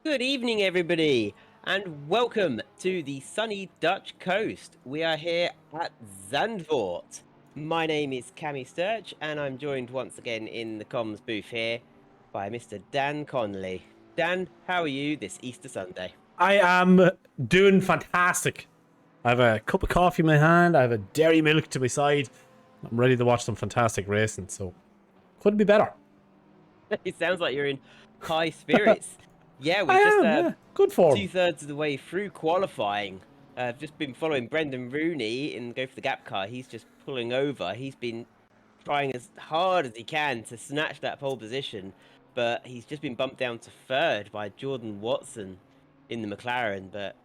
Good evening, everybody, and welcome to the sunny Dutch coast. We are here at Zandvoort. My name is Cammy Sturch, and I'm joined once again in the comms booth here by Mr. Dan Connolly. Dan, how are you this Easter Sunday? I am doing fantastic. I have a cup of coffee in my hand. I have a dairy milk to my side. I'm ready to watch some fantastic racing, so couldn't be better. It sounds like you're in high spirits. Yeah, I we've just am, yeah. Good form. 2/3 of the way through qualifying. I've just been following Brendan Rooney in Go for the Gap car. He's just pulling over. He's been trying as hard as he can to snatch that pole position, but he's just been bumped down to third by Jordan Watson in the McLaren. But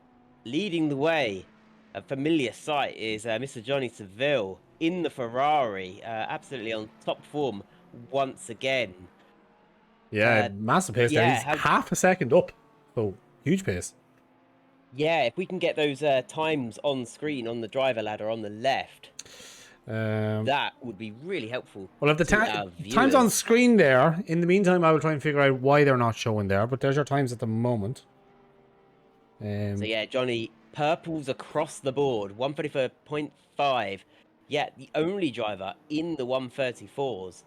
leading the way, a familiar sight, is Mr. Johnny Seville in the Ferrari, absolutely on top form once again. Yeah, massive pace there. He's half a second up. So, huge pace. Yeah, if we can get those times on screen on the driver ladder on the left, that would be really helpful. Well, if the times on screen there, in the meantime, I will try and figure out why they're not showing there. But there's your times at the moment. So yeah, Johnny, purples across the board, 134.5. Yeah, the only driver in the 134s.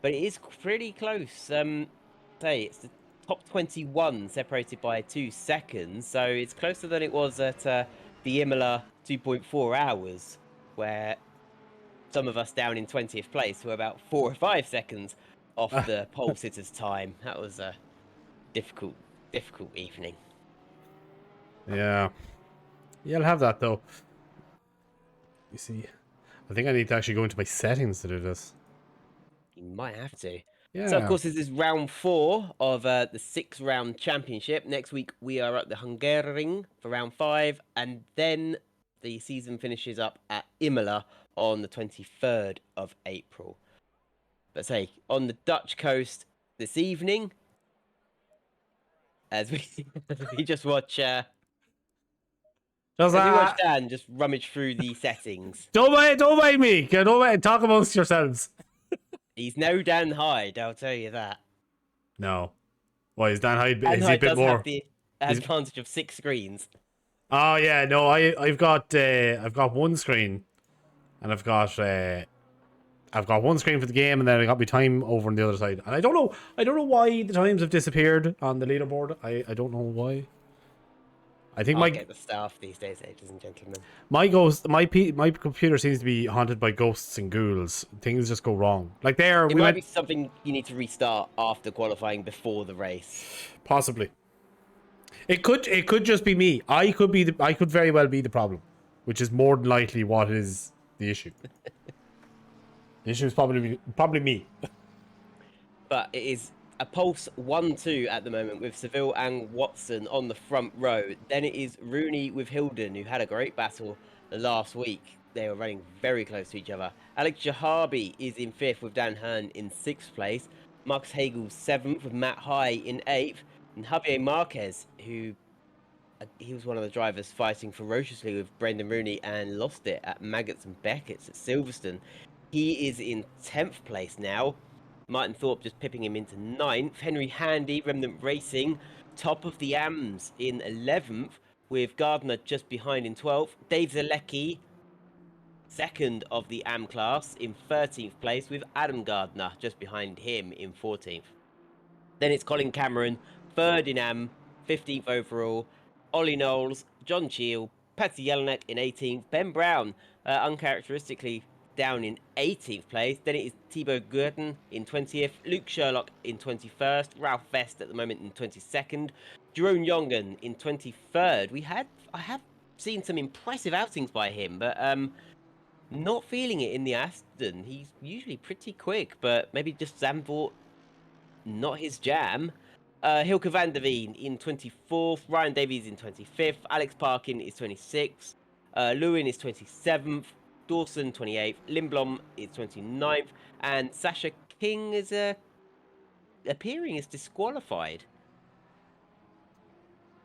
But it is pretty close. Say it's the top 21 separated by 2 seconds, so it's closer than it was at the Imola 2.4 hours, where some of us down in 20th place were about 4 or 5 seconds off the pole sitter's time. That was a difficult evening. Yeah. Yeah, I'll have that, though. You see, I think I need to actually go into my settings to do this. You might have to. Yeah. So, of course, this is round 4 of the 6-round championship. Next week, we are at the Hungaroring for round 5, and then the season finishes up at Imola on the 23rd of April. But say, on the Dutch coast this evening, as we just watch... as we watch Dan just rummage through the settings. Don't mind me. Talk amongst yourselves. He's no Dan Hyde, I'll tell you that. No. Why is Dan Hyde? Dan is Hyde he a bit does more? Have the advantage of 6 screens. Oh yeah, no. I've got one screen, and I've got one screen for the game, and then I got my time over on the other side. And I don't know why the times have disappeared on the leaderboard. I don't know why. I think I'll get the staff these days, ladies and gentlemen. My computer seems to be haunted by ghosts and ghouls. Things just go wrong. Like there, it might be something you need to restart after qualifying before the race. Possibly. It could just be me. I could very well be the problem, which is more than likely what is the issue. The issue is probably me. But it is a pulse 1-2 at the moment with Seville and Watson on the front row. Then it is Rooney with Hilden, who had a great battle last week. They were running very close to each other. Alex Jahabi is in 5th with Dan Hearn in 6th place. Marcus Hagel 7th with Matt High in 8th. And Javier Marquez, who he was one of the drivers fighting ferociously with Brendan Rooney and lost it at Maggots and Beckett's at Silverstone. He is in 10th place now. Martin Thorpe just pipping him into 9th. Henry Handy, Remnant Racing, top of the AMS in 11th, with Gardner just behind in 12th. Dave Zalecki, second of the AM class, in 13th place, with Adam Gardner just behind him in 14th. Then it's Colin Cameron, third in AM, 15th overall. Ollie Knowles, John Cheel, Patsy Jelinek in 18th. Ben Brown, uncharacteristically down in 18th place. Then it is Thibaut Gurten in 20th, Luke Sherlock in 21st, Ralph Vest at the moment in 22nd, Jerome Jongen in 23rd. I have seen some impressive outings by him, but not feeling it in the Aston. He's usually pretty quick, but maybe just Zandvoort, not his jam. Hilke van der Veen in 24th, Ryan Davies in 25th, Alex Parkin is 26th, Lewin is 27th, Dawson 28th, Lindblom is 29th, and Sasha King is appearing as disqualified.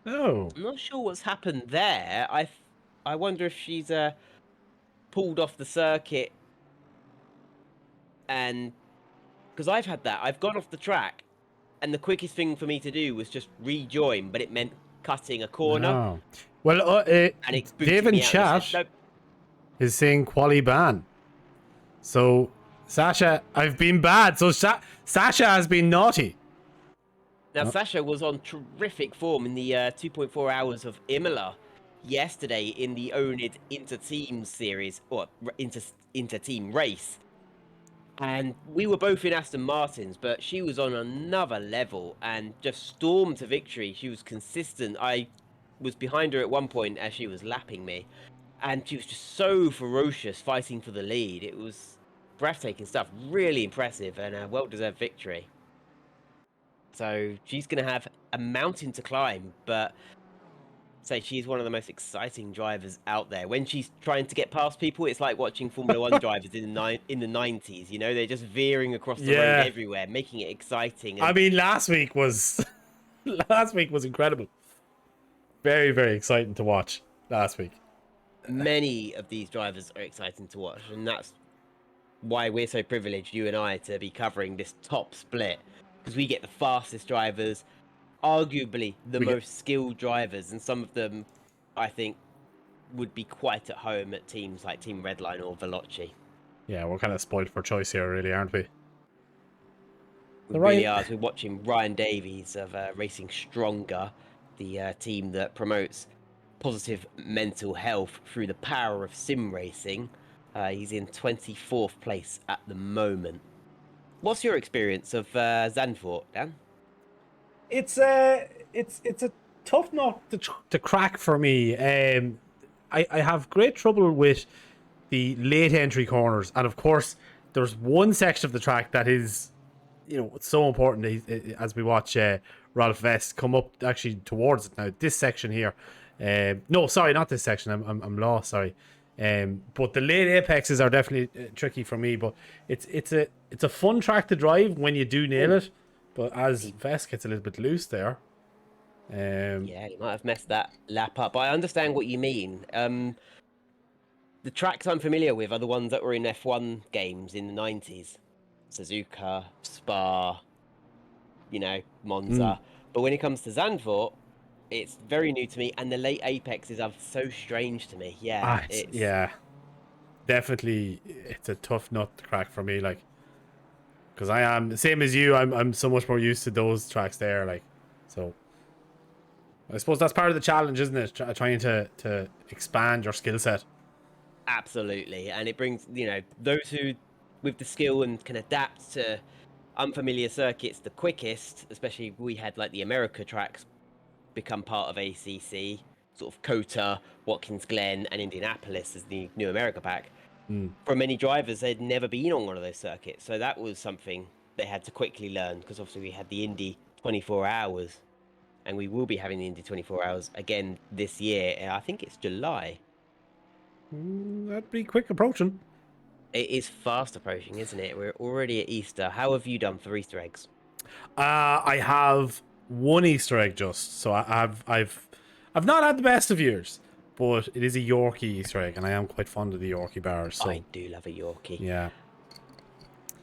Oh. I'm not sure what's happened there. I wonder if she's pulled off the circuit, and because I've had that, I've gone off the track and the quickest thing for me to do was just rejoin, but it meant cutting a corner, Oh. Well, and it Dave booted in me out, and it said, chat "Nope." is saying quali ban. So, Sasha, I've been bad. So, Sasha has been naughty. Now, Oh, Sasha was on terrific form in the 2.4 hours of Imola yesterday in the oNiD Inter-Team series, or Inter-Team race. And we were both in Aston Martins, but she was on another level and just stormed to victory. She was consistent. I was behind her at one point as she was lapping me, and she was just so ferocious fighting for the lead. It was breathtaking stuff, really impressive, and a well-deserved victory. So she's going to have a mountain to climb, but say she's one of the most exciting drivers out there. When she's trying to get past people, it's like watching Formula One drivers in the 90s. You know, they're just veering across the road yeah. everywhere, making it exciting. I And mean, last week was incredible. Very, very exciting to watch last week. many of these drivers are exciting to watch, and that's why we're so privileged, you and I, to be covering this top split, because we get the fastest drivers, arguably the We get most skilled drivers, and some of them, I think, would be quite at home at teams like Team Redline or Veloci. Yeah, we're kind of spoiled for choice here, really, aren't we? We The really Ryan, are. As we're watching Ryan Davies of Racing Stronger, the team that promotes positive mental health through the power of sim racing. He's in 24th place at the moment. What's your experience of Zandvoort, Dan? it's a tough nut to crack for me. I have great trouble with the late entry corners, and of course, there's one section of the track that is, it's so important as we watch Ralph Vest come up actually towards it now. This section here, no, sorry, not this section. I'm lost. Sorry. But the late apexes are definitely tricky for me. But it's a fun track to drive when you do nail Oh, it. But as he, Vest gets a little bit loose there, yeah, he might have messed that lap up. But I understand what you mean. The tracks I'm familiar with are the ones that were in F1 games in the 90s. Suzuka, Spa, mm, Monza. But when it comes to Zandvoort, it's very new to me, and the late apexes are so strange to me. Yeah, it's yeah, definitely it's a tough nut to crack for me. Like, because I am same as you. I'm so much more used to those tracks there. Like, so I suppose that's part of the challenge, isn't it? Trying to expand your skill set. absolutely, and it brings those who with the skill and can adapt to unfamiliar circuits the quickest. Especially we had like the America tracks become part of ACC, sort of COTA, Watkins Glen, and Indianapolis as the new America pack. Mm. For many drivers, they'd never been on one of those circuits, so that was something they had to quickly learn. Because obviously we had the Indy 24 hours, and we will be having the Indy 24 hours again this year. I think it's July. That'd be quick approaching. It is fast approaching, isn't it? We're already at Easter. How have you done for Easter eggs? I have one Easter egg just, so I've not had the best of years, but it is a Yorkie Easter egg, and I am quite fond of the Yorkie bars. I So do love a Yorkie. yeah,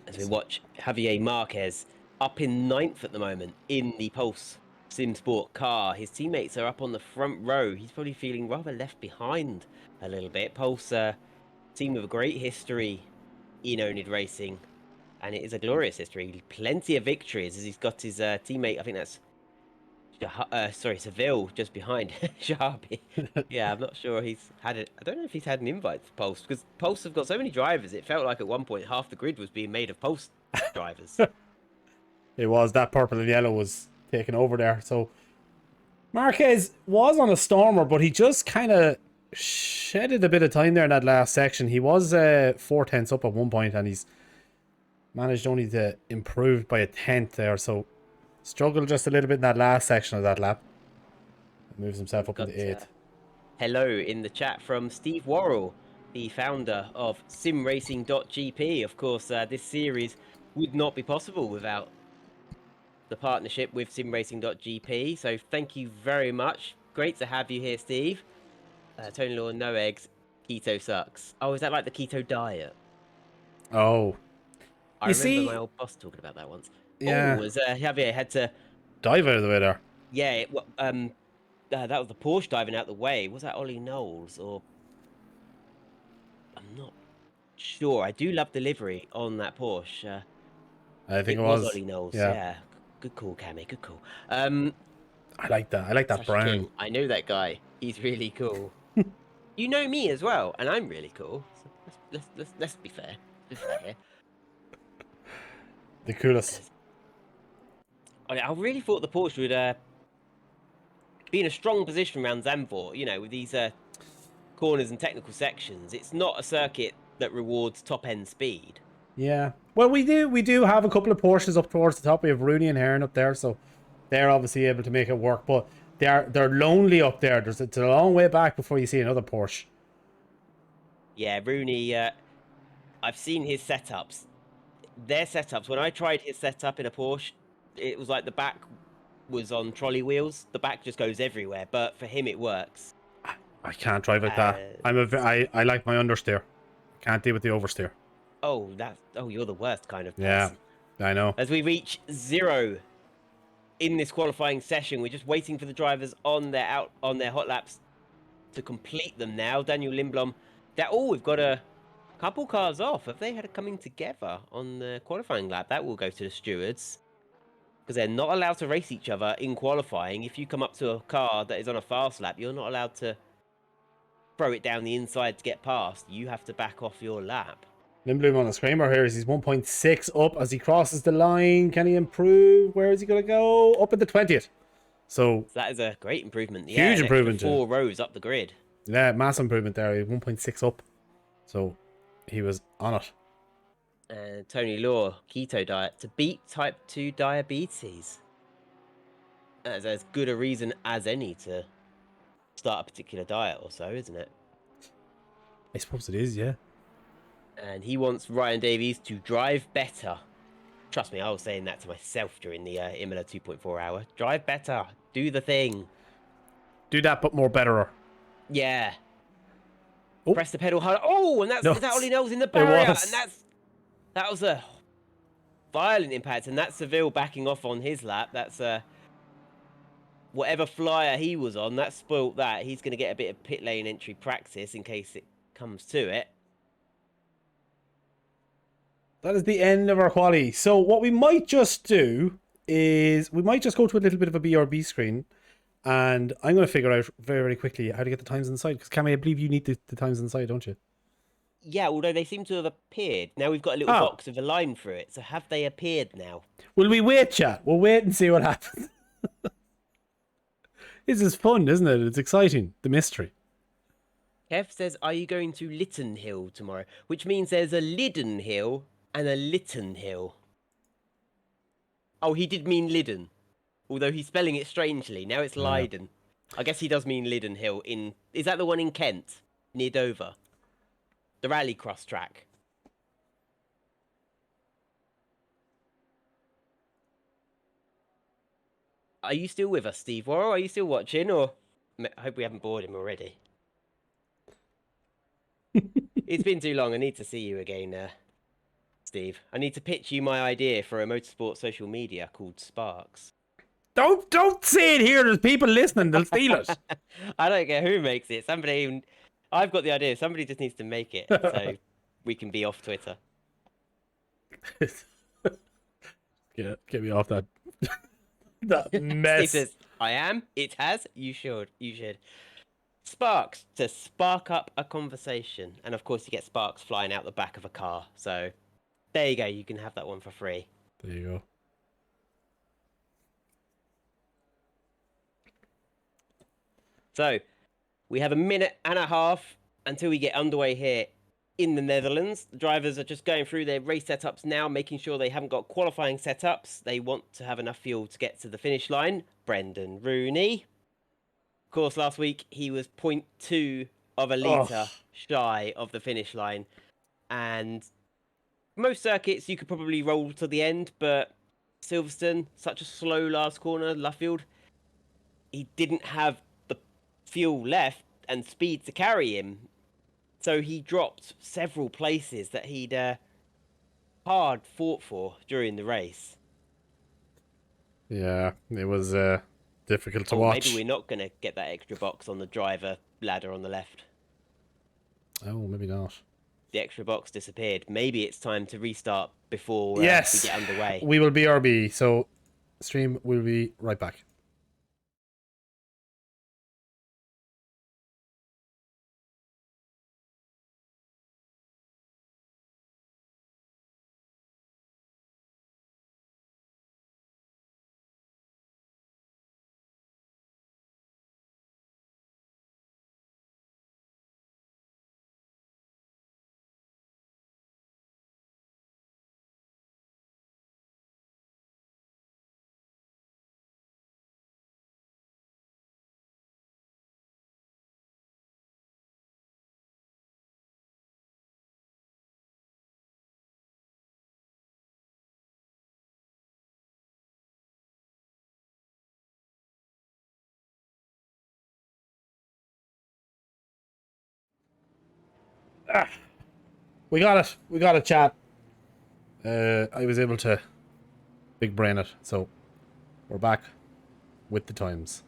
As we watch Javier Marquez up in ninth at the moment in the Pulse Sim Sport car. His teammates are up on the front row. He's probably feeling rather left behind a little bit. Pulse, team with a great history in oNiD racing, and it is a glorious history. Plenty of victories as he's got his teammate. I think that's Seville just behind Sharpie. Yeah, I'm not sure he's had it. I don't know if he's had an invite for Pulse because Pulse have got so many drivers. It felt like at one point half the grid was being made of Pulse drivers. it was that purple and yellow was taking over there. So Marquez was on a stormer, but he just kind of shedded a bit of time there in that last section. He was 4 tenths up at one point, and he's managed only to improve by a tenth there. So struggled just a little bit in that last section of that lap. Moves himself We've up got into eighth. hello in the chat from Steve Worrell, the founder of SimRacing.GP. Of course, this series would not be possible without the partnership with SimRacing.GP. So thank you very much. Great to have you here, Steve. Tony Law, no eggs. Keto sucks. Oh, is that like the keto diet? Oh, I you remember my see, old boss talking about that once. Yeah. Oh, as Javier had to, Dive out of the way there. yeah, that was the Porsche diving out the way. Was that Ollie Knowles or I'm not sure. I do love delivery on that Porsche. I think It it was was. Ollie Knowles. Yeah. Yeah, good call, Cammy. Good call. I like that. I like that Such a brown. king. I know that guy. He's really cool. You know me as well, and I'm really cool. So let's be fair. Let's be fair here. The coolest. I really thought the Porsche would be in a strong position around Zandvoort. You know, with these corners and technical sections. It's not a circuit that rewards top end speed. Yeah. Well, we do have a couple of Porsches up towards the top. We have Rooney and Hearn up there, so they're obviously able to make it work. But they're lonely up there. It's a long way back before you see another Porsche. Yeah, Rooney. I've seen his setups. Their setups. When I tried his setup in a Porsche, it was like the back was on trolley wheels. The back just goes everywhere. But for him, it works. I can't drive like that. And I like my understeer. Can't deal with the oversteer. you're the worst kind of Yeah, person. I know. As we reach 0 in this qualifying session, we're just waiting for the drivers on their hot laps to complete them now. Daniel Lindblom. We've got a couple cars off. Have they had coming together on the qualifying lap? That will go to the stewards because they're not allowed to race each other in qualifying. If you come up to a car that is on a fast lap, you're not allowed to throw it down the inside to get past. You have to back off your lap. Lindblom on the screamer here as he's 1.6 up as he crosses the line. Can he improve? Where is he going to go? Up at the 20th. So that is a great improvement. Huge improvement. 4 rows up the grid. Yeah, massive improvement there. 1.6 up. So he was on it. And Tony Law, keto diet to beat type 2 diabetes. That's as good a reason as any to start a particular diet or so, isn't it? I suppose it is, yeah. And he wants Ryan Davies to drive better. Trust me, I was saying that to myself during the Imola 2.4 hour. Drive better. Do the thing. Do that, but more betterer. Yeah. Oh. Press the pedal hard. Oh, and that Ollie Knowles in the barrier. And that was a violent impact. And that's Seville backing off on his lap. That's whatever flyer he was on, that spoilt that. He's going to get a bit of pit lane entry practice in case it comes to it. That is the end of our quali. So what we might just do is we might just go to a little bit of a BRB screen, and I'm going to figure out very, very quickly how to get the times inside. Because Cammy, I believe you need the times inside, don't you? Yeah, although they seem to have appeared. Now we've got a little box with a line through it. So have they appeared now? Will we wait, chat? We'll wait and see what happens. This is fun, isn't it? It's exciting. The mystery. Kev says, are you going to Lytton Hill tomorrow? Which means there's a Lydden Hill and a Lytton Hill. Oh, he did mean Lydden. Although he's spelling it strangely. Now it's Leiden. I guess he does mean Lydden Hill. Is that the one in Kent? Near Dover? The rallycross track. Are you still with us, Steve Worrell? Are you still watching? Or I hope we haven't bored him already. It's been too long. I need to see you again, Steve. I need to pitch you my idea for a motorsport social media called Sparks. Don't say it here. There's people listening. They'll steal it. I don't care who makes it. I've got the idea. Somebody just needs to make it so we can be off Twitter. Get me off that. That mess. Steve says, I am. It has. You should. Sparks to spark up a conversation. And of course, you get sparks flying out the back of a car. So there you go. You can have that one for free. There you go. So we have a minute and a half until we get underway here in the Netherlands. The drivers are just going through their race setups now, making sure they haven't got qualifying setups. They want to have enough fuel to get to the finish line. Brendan Rooney. Of course, last week he was 0.2 of a litre shy of the finish line. And most circuits you could probably roll to the end, but Silverstone, such a slow last corner, Luffield, he didn't have the fuel left and speed to carry him. So he dropped several places that he'd hard fought for during the race. Yeah, it was difficult to Oh, maybe watch. we're not going to get that extra box on the driver ladder on the left. Oh, maybe not. The extra box disappeared. Maybe it's time to restart before we Yes, get underway. we will BRB. So, stream will be right back. We got it. We got a chat. I was able to big brain it. So, we're back with the times.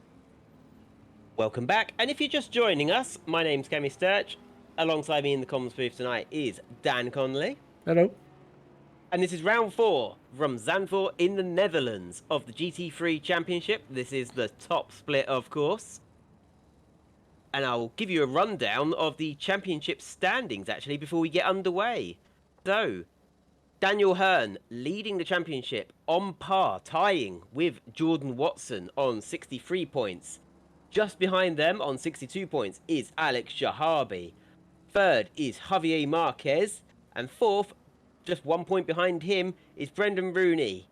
Welcome back. And if you're just joining us, my name's Kemi Sturch. Alongside me in the comms booth tonight is Dan Connolly. Hello. And this is round 4 from Zandvoort in the Netherlands of the GT3 Championship. This is the top split, of course. And I'll give you a rundown of the championship standings, actually, before we get underway. So, Daniel Hearn leading the championship on par, tying with Jordan Watson on 63 points. Just behind them on 62 points is Alex Shahabi. Third is Javier Marquez. And fourth, just 1 point behind him, is Brendan Rooney.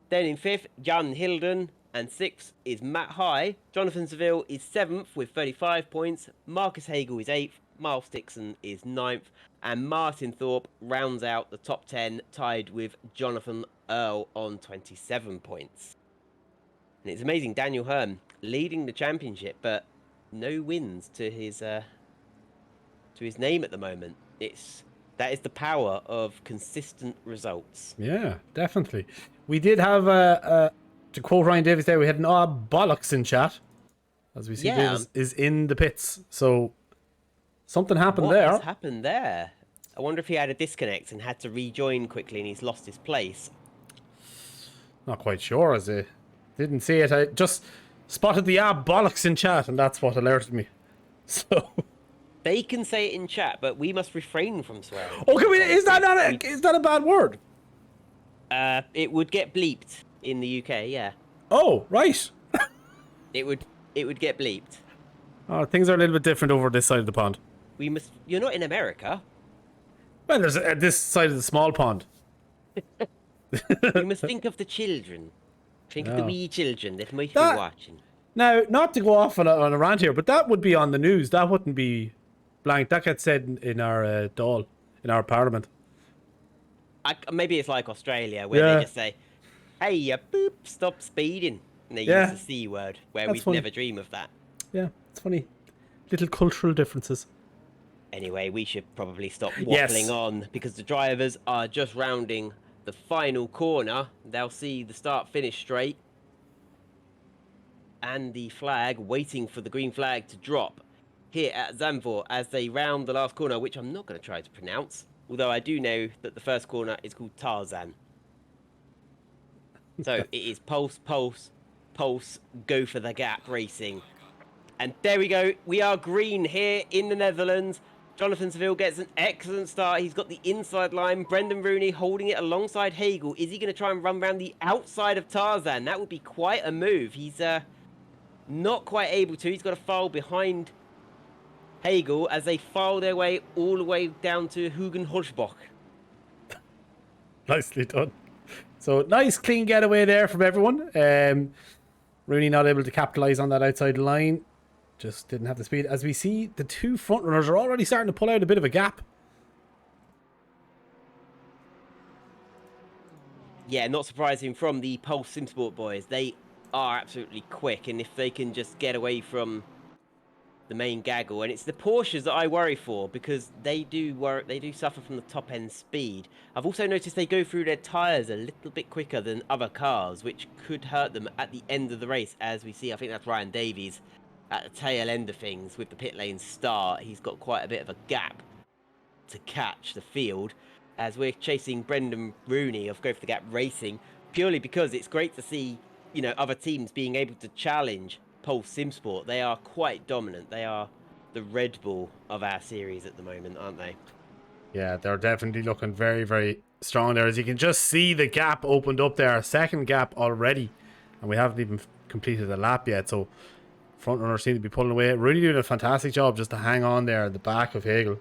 Then in fifth, Jan Hilden. And sixth is Matt High. Jonathan Seville is 7th with 35 points. Marcus Hagel is 8th. Miles Dixon is 9th. And Martin Thorpe rounds out the top 10, tied with Jonathan Earl on 27 points. And it's amazing, Daniel Hearn leading the championship, but no wins to his name at the moment. That is the power of consistent results. Yeah, definitely. We did have to quote Ryan Davis there, we had an odd bollocks in chat. As we see, Davis is in the pits. So something happened there. What has happened there? I wonder if he had a disconnect and had to rejoin quickly and he's lost his place. Not quite sure, as I didn't see it. I just spotted the bollocks in chat, and that's what alerted me. So they can say it in chat, but we must refrain from swearing. Oh, can we? Is that a bad word? It would get bleeped in the UK. Yeah. Oh, right. It would get bleeped. Oh, things are a little bit different over this side of the pond. We must. You're not in America. Well, there's this side of the small pond. You must think of the children. Think of the wee children that might be watching. Now, not to go off on a rant here, but that would be on the news. That wouldn't be blank. That gets said in our Dáil, in our parliament. Maybe it's like Australia, where they just say, "Hey, you boop, stop speeding," and they use the C word, where we'd never dream of that. Yeah, it's funny. Little cultural differences. Anyway, we should probably stop waffling on, because the drivers are just rounding the final corner. They'll see the start-finish straight. And the flag, waiting for the green flag to drop here at Zandvoort as they round the last corner, which I'm not going to try to pronounce. Although I do know that the first corner is called Tarzan. So it is pulse, pulse, pulse, go for the gap racing. And there we go. We are green here in the Netherlands. Jonathan Seville gets an excellent start. He's got the inside line. Brendan Rooney holding it alongside Hagel. Is he going to try and run around the outside of Tarzan? That would be quite a move. He's not quite able to. He's got to file behind Hagel as they file their way all the way down to Hugen-Horsbach. Nicely done. So nice clean getaway there from everyone. Rooney not able to capitalise on that outside line. Just didn't have the speed. As we see, the two front runners are already starting to pull out a bit of a gap. Yeah, not surprising from the Pulse SimSport boys. They are absolutely quick, and if they can just get away from the main gaggle, and it's the Porsches that I worry for because they do suffer from the top end speed. I've also noticed they go through their tyres a little bit quicker than other cars, which could hurt them at the end of the race, as we see. I think that's Ryan Davies at the tail end of things with the pit lane start. He's got quite a bit of a gap to catch the field as we're chasing Brendan Rooney of Go for the Gap Racing, purely because it's great to see, other teams being able to challenge Pulse Simsport. They are quite dominant. They are the Red Bull of our series at the moment, aren't they? Yeah, they're definitely looking very, very strong there. As you can just see, the gap opened up there. Second gap already. And we haven't even completed a lap yet. So, front runners seem to be pulling away. Really doing a fantastic job just to hang on there at the back of Hagel.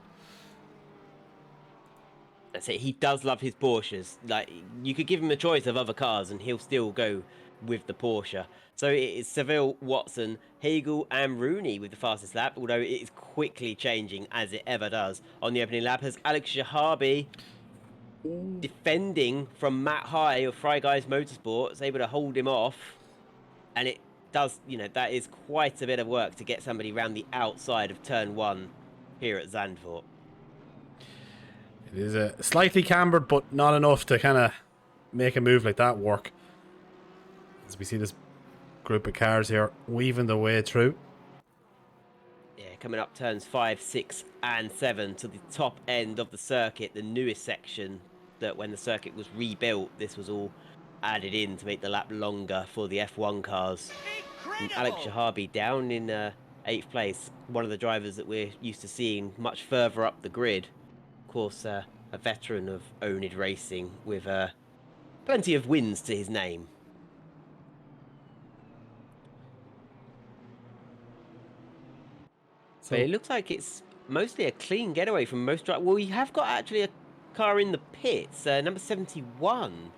That's it. He does love his Porsches. Like, you could give him a choice of other cars and he'll still go with the Porsche. So it is Seville, Watson, Hagel and Rooney with the fastest lap, although it is quickly changing as it ever does. On the opening lap as Alex Shahabi defending from Matt High of Fry Guys Motorsports, able to hold him off. And it does, that is quite a bit of work to get somebody around the outside of turn 1 here at Zandvoort. It is a slightly cambered, but not enough to kind of make a move like that work. As we see this group of cars here weaving their way through. Yeah, coming up turns 5, 6 and 7 to the top end of the circuit, the newest section that when the circuit was rebuilt, this was all added in to make the lap longer for the F1 cars. And Alex Shahabi down in 8th place, one of the drivers that we're used to seeing much further up the grid. Of course, a veteran of oNiD Racing with plenty of wins to his name. So, But it looks like it's mostly a clean getaway from most drivers. Well, you have got actually a car in the pits, number 71.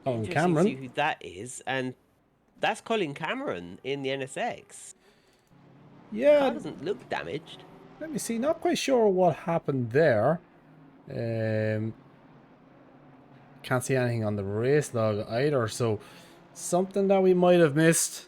Colin Interesting to see Cameron. who that is, and that's Colin Cameron in the NSX. Yeah, Car doesn't look damaged. let me see. Not quite sure what happened there. Can't see anything on the race log either, so something that we might have missed.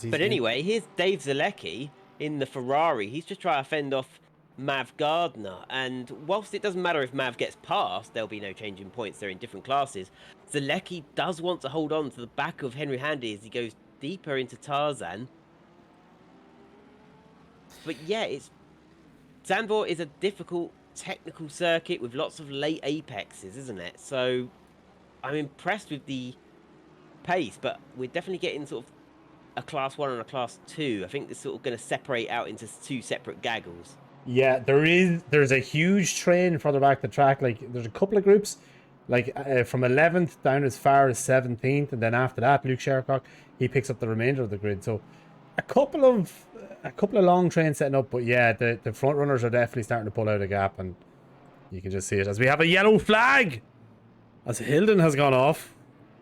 But anyway, here's Dave Zalecki in the Ferrari. He's just trying to fend off Mav Gardner. And whilst it doesn't matter if Mav gets past, there'll be no change in points. They're in different classes. Zalecki does want to hold on to the back of Henry Handy as he goes deeper into Tarzan. But yeah, Zandvoort is a difficult technical circuit with lots of late apexes, isn't it? So I'm impressed with the pace, but we're definitely getting sort of a class 1 and a class 2. I think it's sort of going to separate out into 2 separate gaggles. Yeah, there's a huge train further back the track. Like, there's a couple of groups, like from 11th down as far as 17th, and then after that, Luke Shercock, he picks up the remainder of the grid. So a couple of long trains setting up, but yeah, the front runners are definitely starting to pull out a gap, and you can just see it as we have a yellow flag as Hilden has gone off.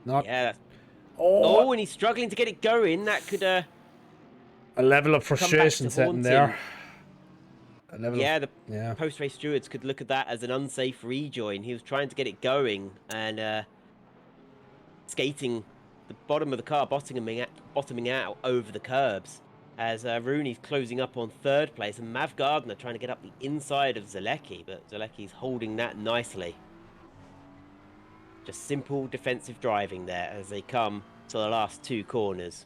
Not Yeah. oh, And he's struggling to get it going. That could a level of frustration setting there. The post-race stewards could look at that as an unsafe rejoin. He was trying to get it going and skating the bottom of the car, bottoming out over the curbs as Rooney's closing up on 3rd place and Mav Gardner trying to get up the inside of Zalecki, but Zalecki's holding that nicely. Just simple defensive driving there as they come to the last 2 corners.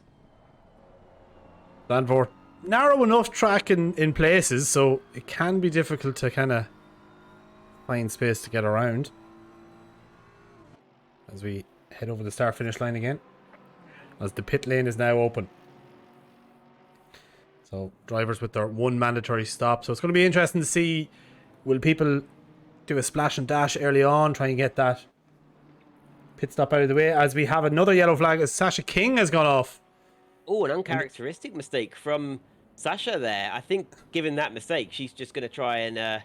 Zandvoort, narrow enough track in places, so it can be difficult to kind of find space to get around. As we head over the start-finish line again, as the pit lane is now open. So drivers with their 1 mandatory stop. So it's going to be interesting to see, will people do a splash and dash early on, try and get that pit stop out of the way, as we have another yellow flag as Sasha King has gone off. Oh, an uncharacteristic mistake from Sasha there. I think given that mistake, she's just going to try and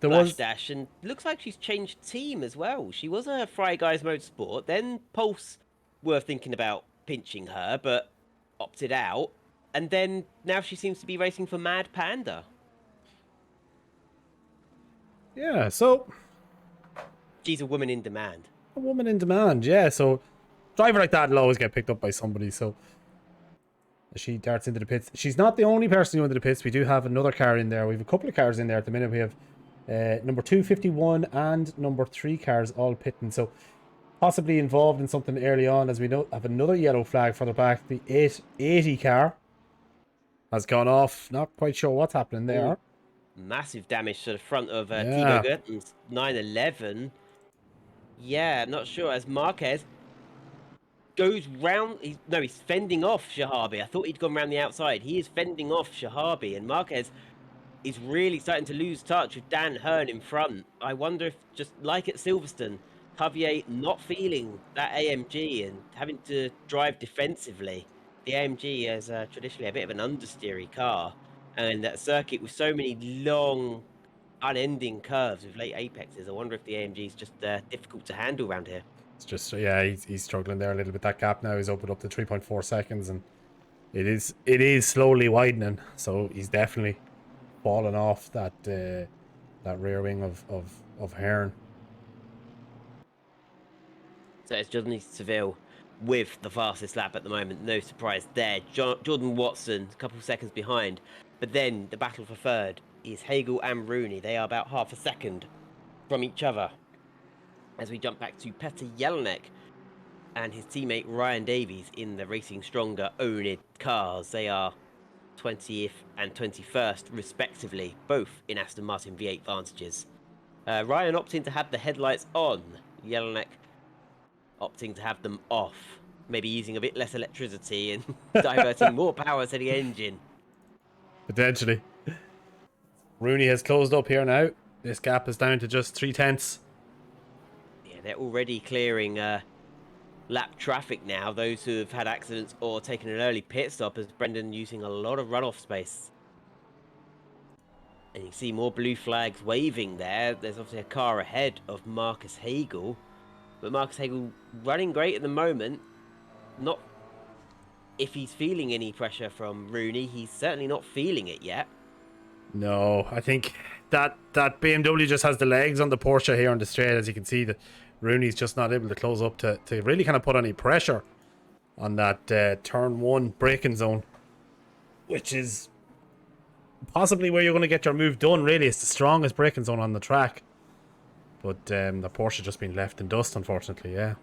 flash dash, and looks like she's changed team as well. She was a Fry Guys Motorsport, then Pulse were thinking about pinching her, but opted out, and then now she seems to be racing for Mad Panda. Yeah, so She's a woman in demand. a woman in demand, yeah. So driver like that will always get picked up by somebody. So she darts into the pits. She's not the only person who into the pits. We do have another car in there. We have a couple of cars in there at the minute. We have number 251 and number 3 cars all pitting. So possibly involved in something early on, as we know have another yellow flag further back. The 880 car has gone off. Not quite sure what's happening there. Ooh, massive damage to the front of Yeah. Timo Gutten's 911. Yeah, not sure. As Marquez goes round, he's fending off Shahabi. I thought he'd gone round the outside. He is fending off Shahabi, and Marquez is really starting to lose touch with Dan Hearn in front. I wonder if, just like at Silverstone, Javier not feeling that AMG and having to drive defensively. The AMG is traditionally a bit of an understeery car, and that circuit with so many long, unending curves with late apexes, I wonder if the AMG is just difficult to handle around here. It's just, yeah, he's struggling there a little bit. That gap now is opened up to 3.4 seconds, and it is slowly widening. So he's definitely fallen off that rear wing of Hearn. So it's Jordan Seville with the fastest lap at the moment. No surprise there. Jordan Watson a couple of seconds behind. But then the battle for third is Hagel and Rooney. They are about half a second from each other. As we jump back to Petr Jelinek and his teammate Ryan Davies in the Racing Stronger oNiD cars. They are 20th and 21st respectively, both in Aston Martin V8 Vantages. Ryan opting to have the headlights on. Jelinek opting to have them off, maybe using a bit less electricity and diverting more power to the engine. Potentially. Rooney has closed up here now. This gap is down to just 0.3. Yeah, they're already clearing lap traffic now, those who have had accidents or taken an early pit stop, as Brendan using a lot of runoff space. And you see more blue flags waving there. There's obviously a car ahead of Marcus Hagel. But Marcus Hagel running great at the moment. Not if he's feeling any pressure from Rooney. He's certainly not feeling it yet. No, I think that BMW just has the legs on the Porsche here on the straight. As you can see, that Rooney's just not able to close up to really kind of put any pressure on that turn 1 braking zone, which is possibly where you're going to get your move done. Really, it's the strongest braking zone on the track. But the Porsche just been left in dust, unfortunately, yeah.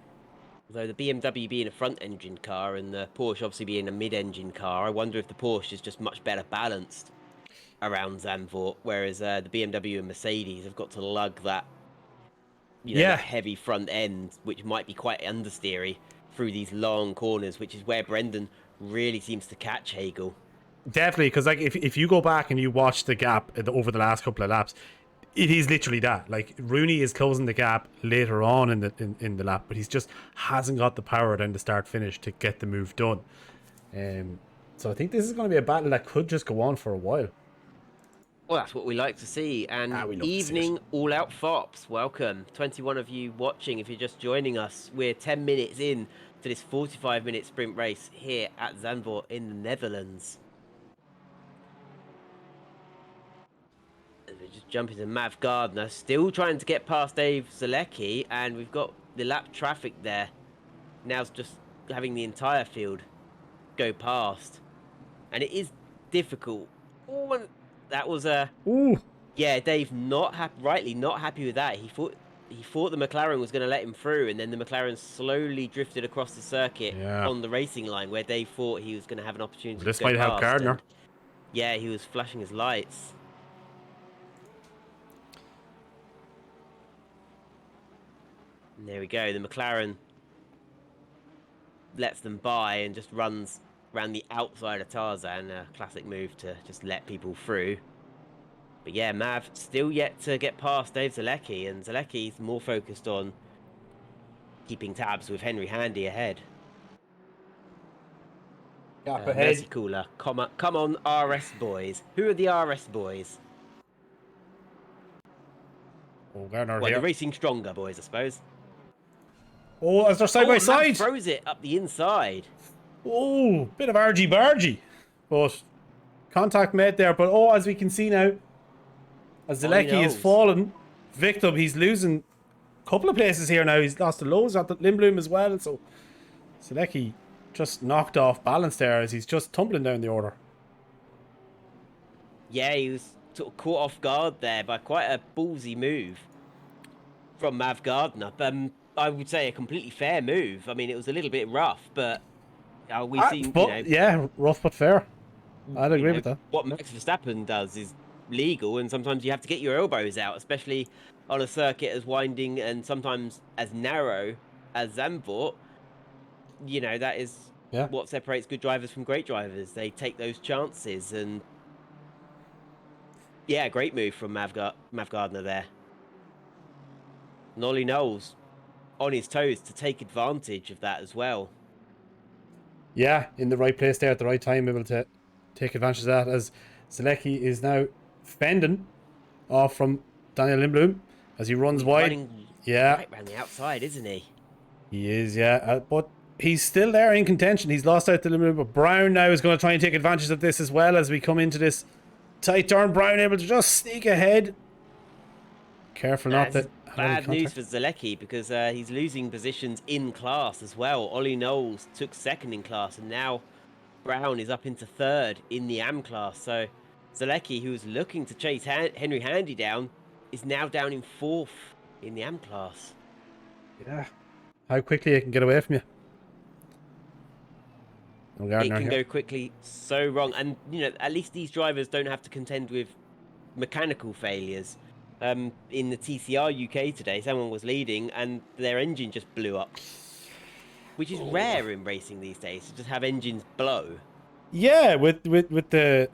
Although the BMW being a front-engine car and the Porsche obviously being a mid-engine car, I wonder if the Porsche is just much better balanced around Zandvoort, whereas the BMW and Mercedes have got to lug that, that heavy front end, which might be quite understeery through these long corners, which is where Brendan really seems to catch Hagel. Definitely, because like if you go back and you watch the gap over the last couple of laps, it is literally that. Like, Rooney is closing the gap later on in the lap, but he's just hasn't got the power then to start finish to get the move done. So I think this is going to be a battle that could just go on for a while. Well, that's what we like to see. And evening all out fops, welcome. 21 of you watching. If you're just joining us, we're 10 minutes in to this 45-minute sprint race here at Zandvoort in the Netherlands. We're just jumping to Mav Gardner, still trying to get past Dave Zalecki, and we've got the lap traffic there. Now it's just having the entire field go past, and it is difficult. Oh, that was a yeah, Dave rightly not happy with that. He thought the McLaren was going to let him through, and then the McLaren slowly drifted across the circuit on the racing line, where Dave thought he was going to have an opportunity. This might help Gardner. Yeah, he was flashing his lights. And there we go. The McLaren lets them by and just runs around the outside of Tarzan. A classic move to just let people through. But yeah, Mav still yet to get past Dave Zalecki, and Zalecki's more focused on keeping tabs with Henry Handy ahead. Mercy Cooler, come on, RS boys. Who are the RS boys? Oh, Gardner well, here. the Racing Stronger boys, I suppose. Oh, as they're side by side. Throws it up the inside. Oh, bit of argy-bargy. But contact made there. But as we can see now, as Zalecki is fallen, victim, he's losing a couple of places here now. He's lost to Lowe's at the Lindblom as well. So Selecki just knocked off balance there as he's just tumbling down the order. Yeah, he was sort of caught off guard there by quite a ballsy move from Mav Gardner. I would say a completely fair move. I mean, it was a little bit rough, but we've seen, But yeah, rough but fair. I'd you agree know with that. what Max Verstappen does is legal, and sometimes you have to get your elbows out, especially on a circuit as winding and sometimes as narrow as Zandvoort. That is Yeah. what separates good drivers from great drivers. They take those chances, and yeah, great move from Mav Gardner there. Nolly Knowles on his toes to take advantage of that as well. Yeah, in the right place there at the right time, able to take advantage of that as Selecki is now fending off from Daniel Lindblom as he runs He's wide. running Yeah, right round the outside, isn't he? he is, yeah. But he's still there in contention. He's lost out to Lindblom, but Brown now is going to try and take advantage of this as well as we come into this tight turn. Brown able to just sneak ahead. Careful not This to is have any bad news contact. for Zalecki because he's losing positions in class as well. Ollie Knowles took second in class, and now Brown is up into third in the AM class. So Zalecki, who was looking to chase Henry Handy down, is now down in fourth in the AM class. Yeah. How quickly it can get away from you. No It Gardner can here. go quickly so wrong, and at least these drivers don't have to contend with mechanical failures. In the TCR UK today, someone was leading and their engine just blew up, which is Oh. rare in racing these days to just have engines blow. Yeah, with the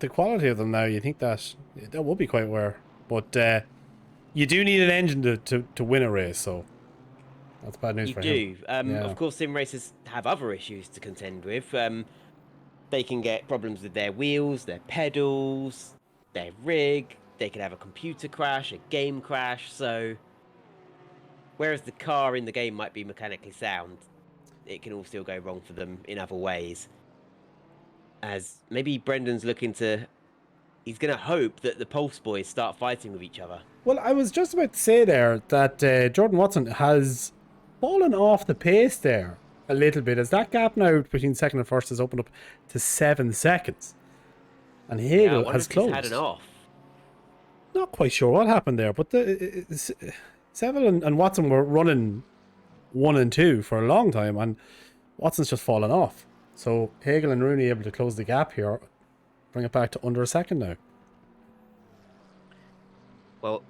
quality of them now, you think that would be quite rare. But you do need an engine to win a race, so that's bad news You for him. do. Yeah. Of course, sim racers have other issues to contend with. They can get problems with their wheels, their pedals, their rig. They can have a computer crash, a game crash. So, whereas the car in the game might be mechanically sound, it can all still go wrong for them in other ways. As maybe Brendan's looking to, he's going to hope that the Pulse boys start fighting with each other. Well, I was just about to say there that Jordan Watson has fallen off the pace there a little bit as that gap now between second and first has opened up to 7 seconds. And Yeah, I Hagel wonder has if he's had an closed. off. Not quite sure what happened there, but Seville and Watson were running 1 and 2 for a long time, and Watson's just fallen off. So Hagel and Rooney able to close the gap here, bring it back to under a second now. Well,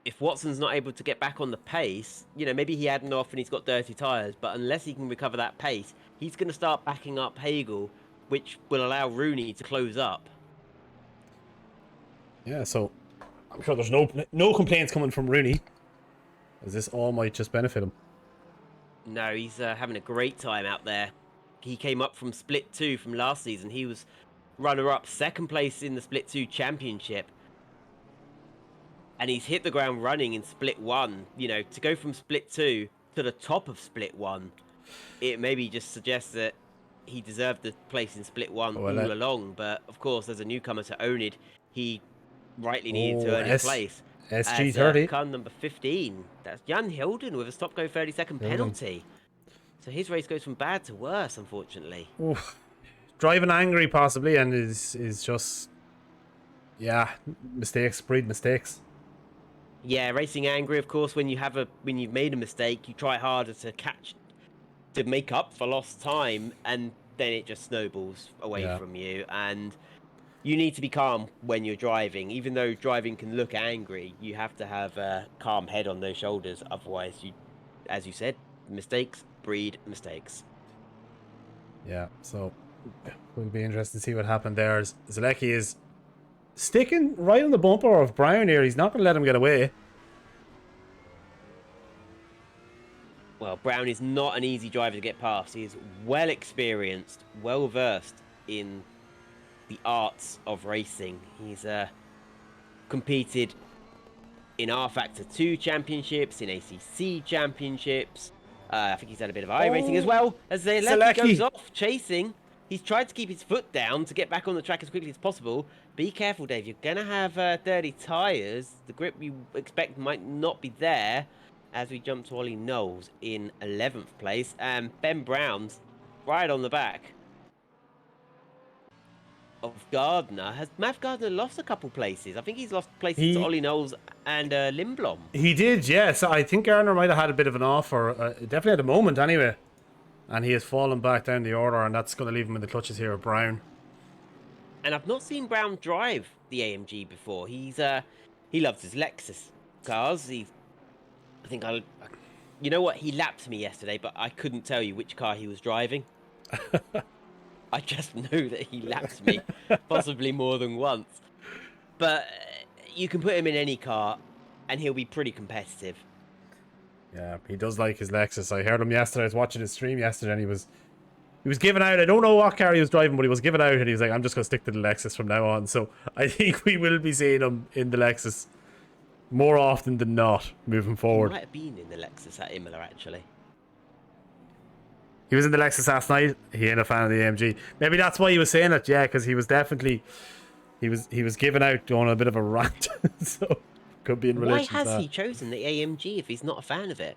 if Watson's not able to get back on the pace, maybe he had an off and he's got dirty tyres, but unless he can recover that pace, he's going to start backing up Hagel, which will allow Rooney to close up. Yeah, so I'm sure there's no complaints coming from Rooney, as this all might just benefit him. No, he's having a great time out there. He came up from Split 2 from last season. He was runner-up, second place in the Split 2 championship. And he's hit the ground running in Split 1. To go from Split 2 to the top of Split 1, it maybe just suggests that he deserved the place in Split 1 all along. But, of course, as a newcomer to oNiD, he rightly needed to earn his place. SG30. Car number 15. That's Jan Hilden with a stop-go 30-second penalty. So his race goes from bad to worse, unfortunately. Oof. Driving angry, possibly, and is just... Yeah, mistakes breed mistakes. Yeah, racing angry, of course, when you've made a mistake, you try harder to make up for lost time, and then it just snowballs away from you. And you need to be calm when you're driving. Even though driving can look angry, you have to have a calm head on those shoulders. Otherwise, as you said, mistakes breed mistakes. Yeah, so it will be interesting to see what happened there. Zalecki is sticking right on the bumper of Brown here. He's not going to let him get away. Well, Brown is not an easy driver to get past. He is well experienced, well versed in the arts of racing. He's competed in R Factor 2 championships, in ACC championships. I think he's had a bit of iRacing as well. As Zalecki goes off chasing, he's tried to keep his foot down to get back on the track as quickly as possible. Be careful, Dave. You're going to have dirty tyres. The grip you expect might not be there. as we jump to Ollie Knowles in 11th place, and Ben Brown's right on the back of Gardner. Has Matt Gardner lost a couple places? I think he's lost places to He Ollie Knowles and Lindblom. he did, yes. I think Garner might have had a bit of an offer, definitely at the moment anyway. And he has fallen back down the order, and that's going to leave him in the clutches here of Brown. And I've not seen Brown drive the AMG before. He loves his Lexus cars. I think you know what? He lapped me yesterday, but I couldn't tell you which car he was driving. I just know that he lapped me, possibly more than once. But you can put him in any car, and he'll be pretty competitive. Yeah, he does like his Lexus. I heard him yesterday. I was watching his stream yesterday, and he was giving out. I don't know what car he was driving, but he was giving out, and he was like, "I'm just going to stick to the Lexus from now on." So I think we will be seeing him in the Lexus more often than not moving forward. He might have been in the Lexus at Imola, actually. He was in the Lexus last night. He ain't a fan of the AMG. Maybe that's why he was saying it. Yeah, because he was definitely he was giving out, going on a bit of a rant. So could be in relation to that. Why has he chosen the AMG if he's not a fan of it?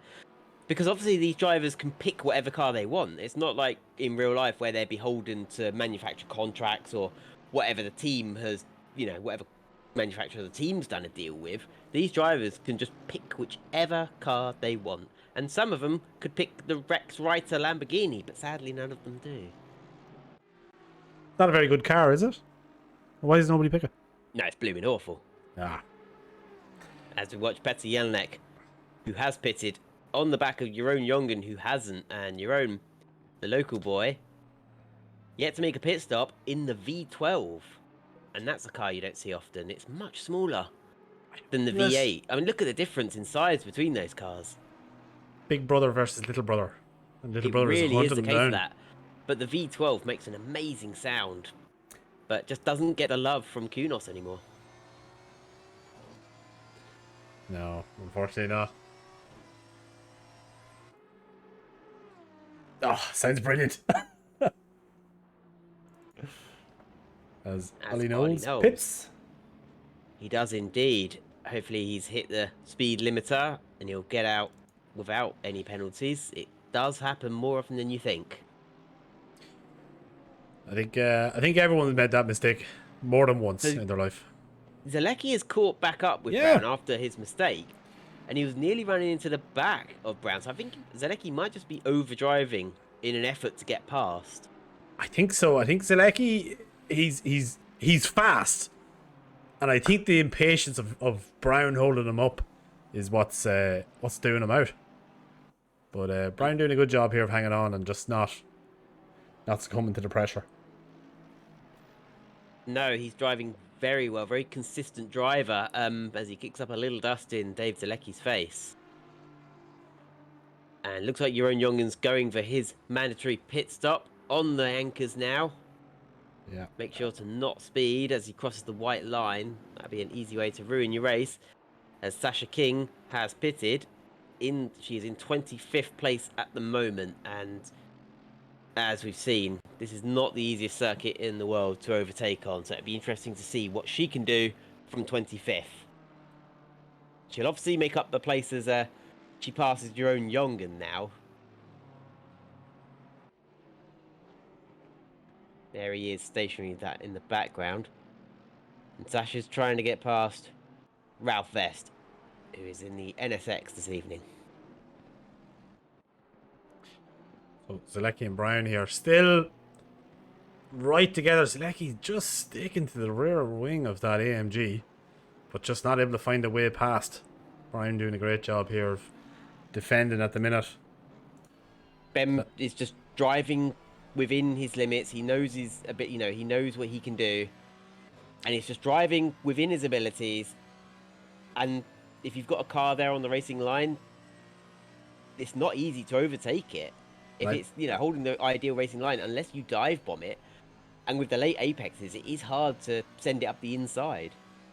Because obviously these drivers can pick whatever car they want. It's not like in real life where they're beholden to manufacturer contracts or whatever the team has, whatever manufacturer the team's done a deal with. These drivers can just pick whichever car they want. And some of them could pick the Rex Reiter Lamborghini, but sadly none of them do. Not a very good car, is it? Why does nobody pick it? No, it's blooming awful. Ah. As we watch Petr Jelnek, who has pitted, on the back of Jeroen Jongen, who hasn't, and Jeroen, the local boy, yet to make a pit stop in the V12. And that's a car you don't see often. It's much smaller than the V8. I mean, look at the difference in size between those cars. Big brother versus little brother. And little brother really is the hunting case him of down. that. But the V12 makes an amazing sound, but just doesn't get the love from Kunos anymore. No, unfortunately not. Oh, sounds brilliant. As Ollie Knowles pits. He does indeed. Hopefully he's hit the speed limiter and he'll get out without any penalties. It does happen more often than you think. I think everyone's made that mistake more than once in their life. Zalecki is caught back up with Brown after his mistake, and he was nearly running into the back of Brown. So I think Zalecki might just be overdriving in an effort to get past. I think so. I think Zalecki, he's fast, and I think the impatience of Brown holding him up is what's doing him out. But Brown doing a good job here of hanging on and just not succumbing to the pressure. No, he's driving very well, very consistent driver. As he kicks up a little dust in Dave Zalecki's face. And looks like Jeroen Jongen's going for his mandatory pit stop on the anchors now. Yeah. Make sure to not speed as he crosses the white line. That'd be an easy way to ruin your race. As Sasha King has pitted, she is in 25th place at the moment, and as we've seen, this is not the easiest circuit in the world to overtake on, so it'd be interesting to see what she can do from 25th. She'll obviously make up the place as she passes Jeroen Jongen now. There he is, stationary that in the background. And Sasha's trying to get past Ralph Vest, who is in the NSX this evening. So Zalecki and Brown here still right together. Zalecki's just sticking to the rear wing of that AMG, but just not able to find a way past. Brown doing a great job here of defending at the minute. Ben is just driving within his limits. He knows he knows what he can do, and he's just driving within his abilities. And if you've got a car there on the racing line, it's not easy to overtake it. If it's holding the ideal racing line, unless you dive bomb it, and with the late apexes, it is hard to send it up the inside.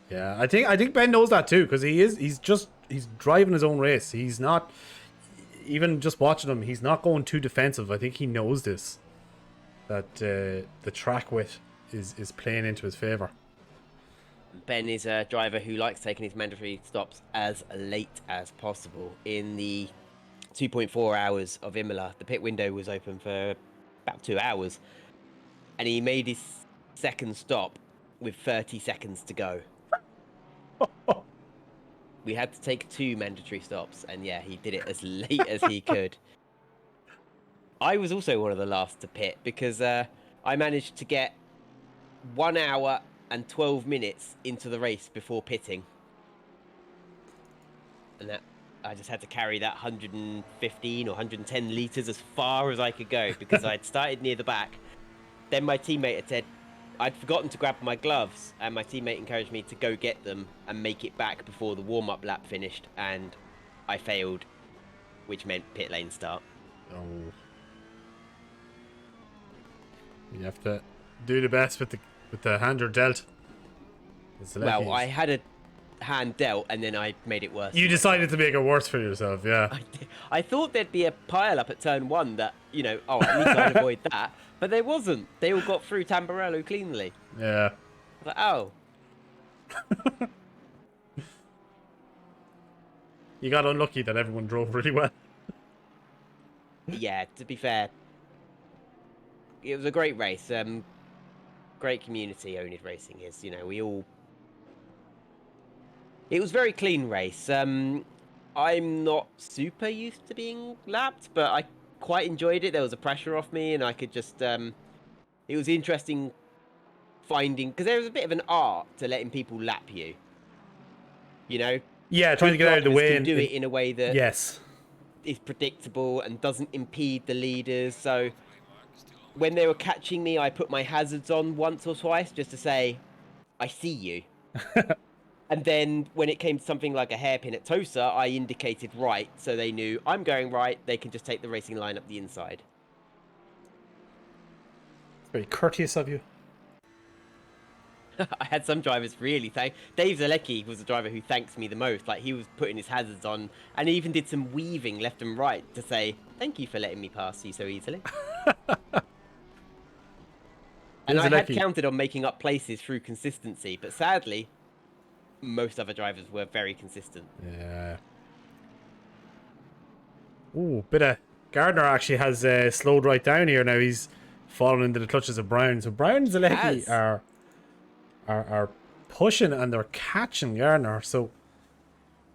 Yeah, I think Ben knows that too, because he's driving his own race. He's not, even just watching him, he's not going too defensive. I think he knows this, that the track width is playing into his favor. Ben is a driver who likes taking his mandatory stops as late as possible. In the 2.4 hours of Imola, the pit window was open for about 2 hours, and he made his second stop with 30 seconds to go. We had to take 2 mandatory stops, and yeah, he did it as late as he could. I was also one of the last to pit because I managed to get 1 hour and 12 minutes into the race before pitting. And that I just had to carry that 115 or 110 litres as far as I could go because I'd started near the back. Then my teammate had said I'd forgotten to grab my gloves, and my teammate encouraged me to go get them and make it back before the warm-up lap finished, and I failed, which meant pit lane start. Oh. You have to do the best with the hand you're dealt. Well, I had a hand dealt, and then I made it worse. You decided to make it worse for yourself, yeah. I thought there'd be a pile up at turn 1 that, you know, oh, at least I'd avoid that. But there wasn't. They all got through Tamburello cleanly. Yeah. I was like, oh. You got unlucky that everyone drove really well. Yeah, to be fair, it was a great race. Great community, oNiD Racing is. You know, we all... It was a very clean race. I'm not super used to being lapped, but I quite enjoyed it. There was a pressure off me, and I could just... It was interesting finding... Because there was a bit of an art to letting people lap you. You know? Yeah, trying to get out of the way and do it in a way that yes, is predictable and doesn't impede the leaders. So when they were catching me, I put my hazards on once or twice just to say, I see you. And then when it came to something like a hairpin at Tosa, I indicated right, so they knew I'm going right. They can just take the racing line up the inside. it's very courteous of you. I had some drivers really thank... Dave Zalecki was the driver who thanks me the most. Like, he was putting his hazards on and he even did some weaving left and right to say, thank you for letting me pass you so easily. And I had counted on making up places through consistency, but sadly, most other drivers were very consistent. Yeah. Ooh, bit of... Gardner actually has slowed right down here now. He's fallen into the clutches of Brown. So Brown and Zalecki are pushing and they're catching Gardner. So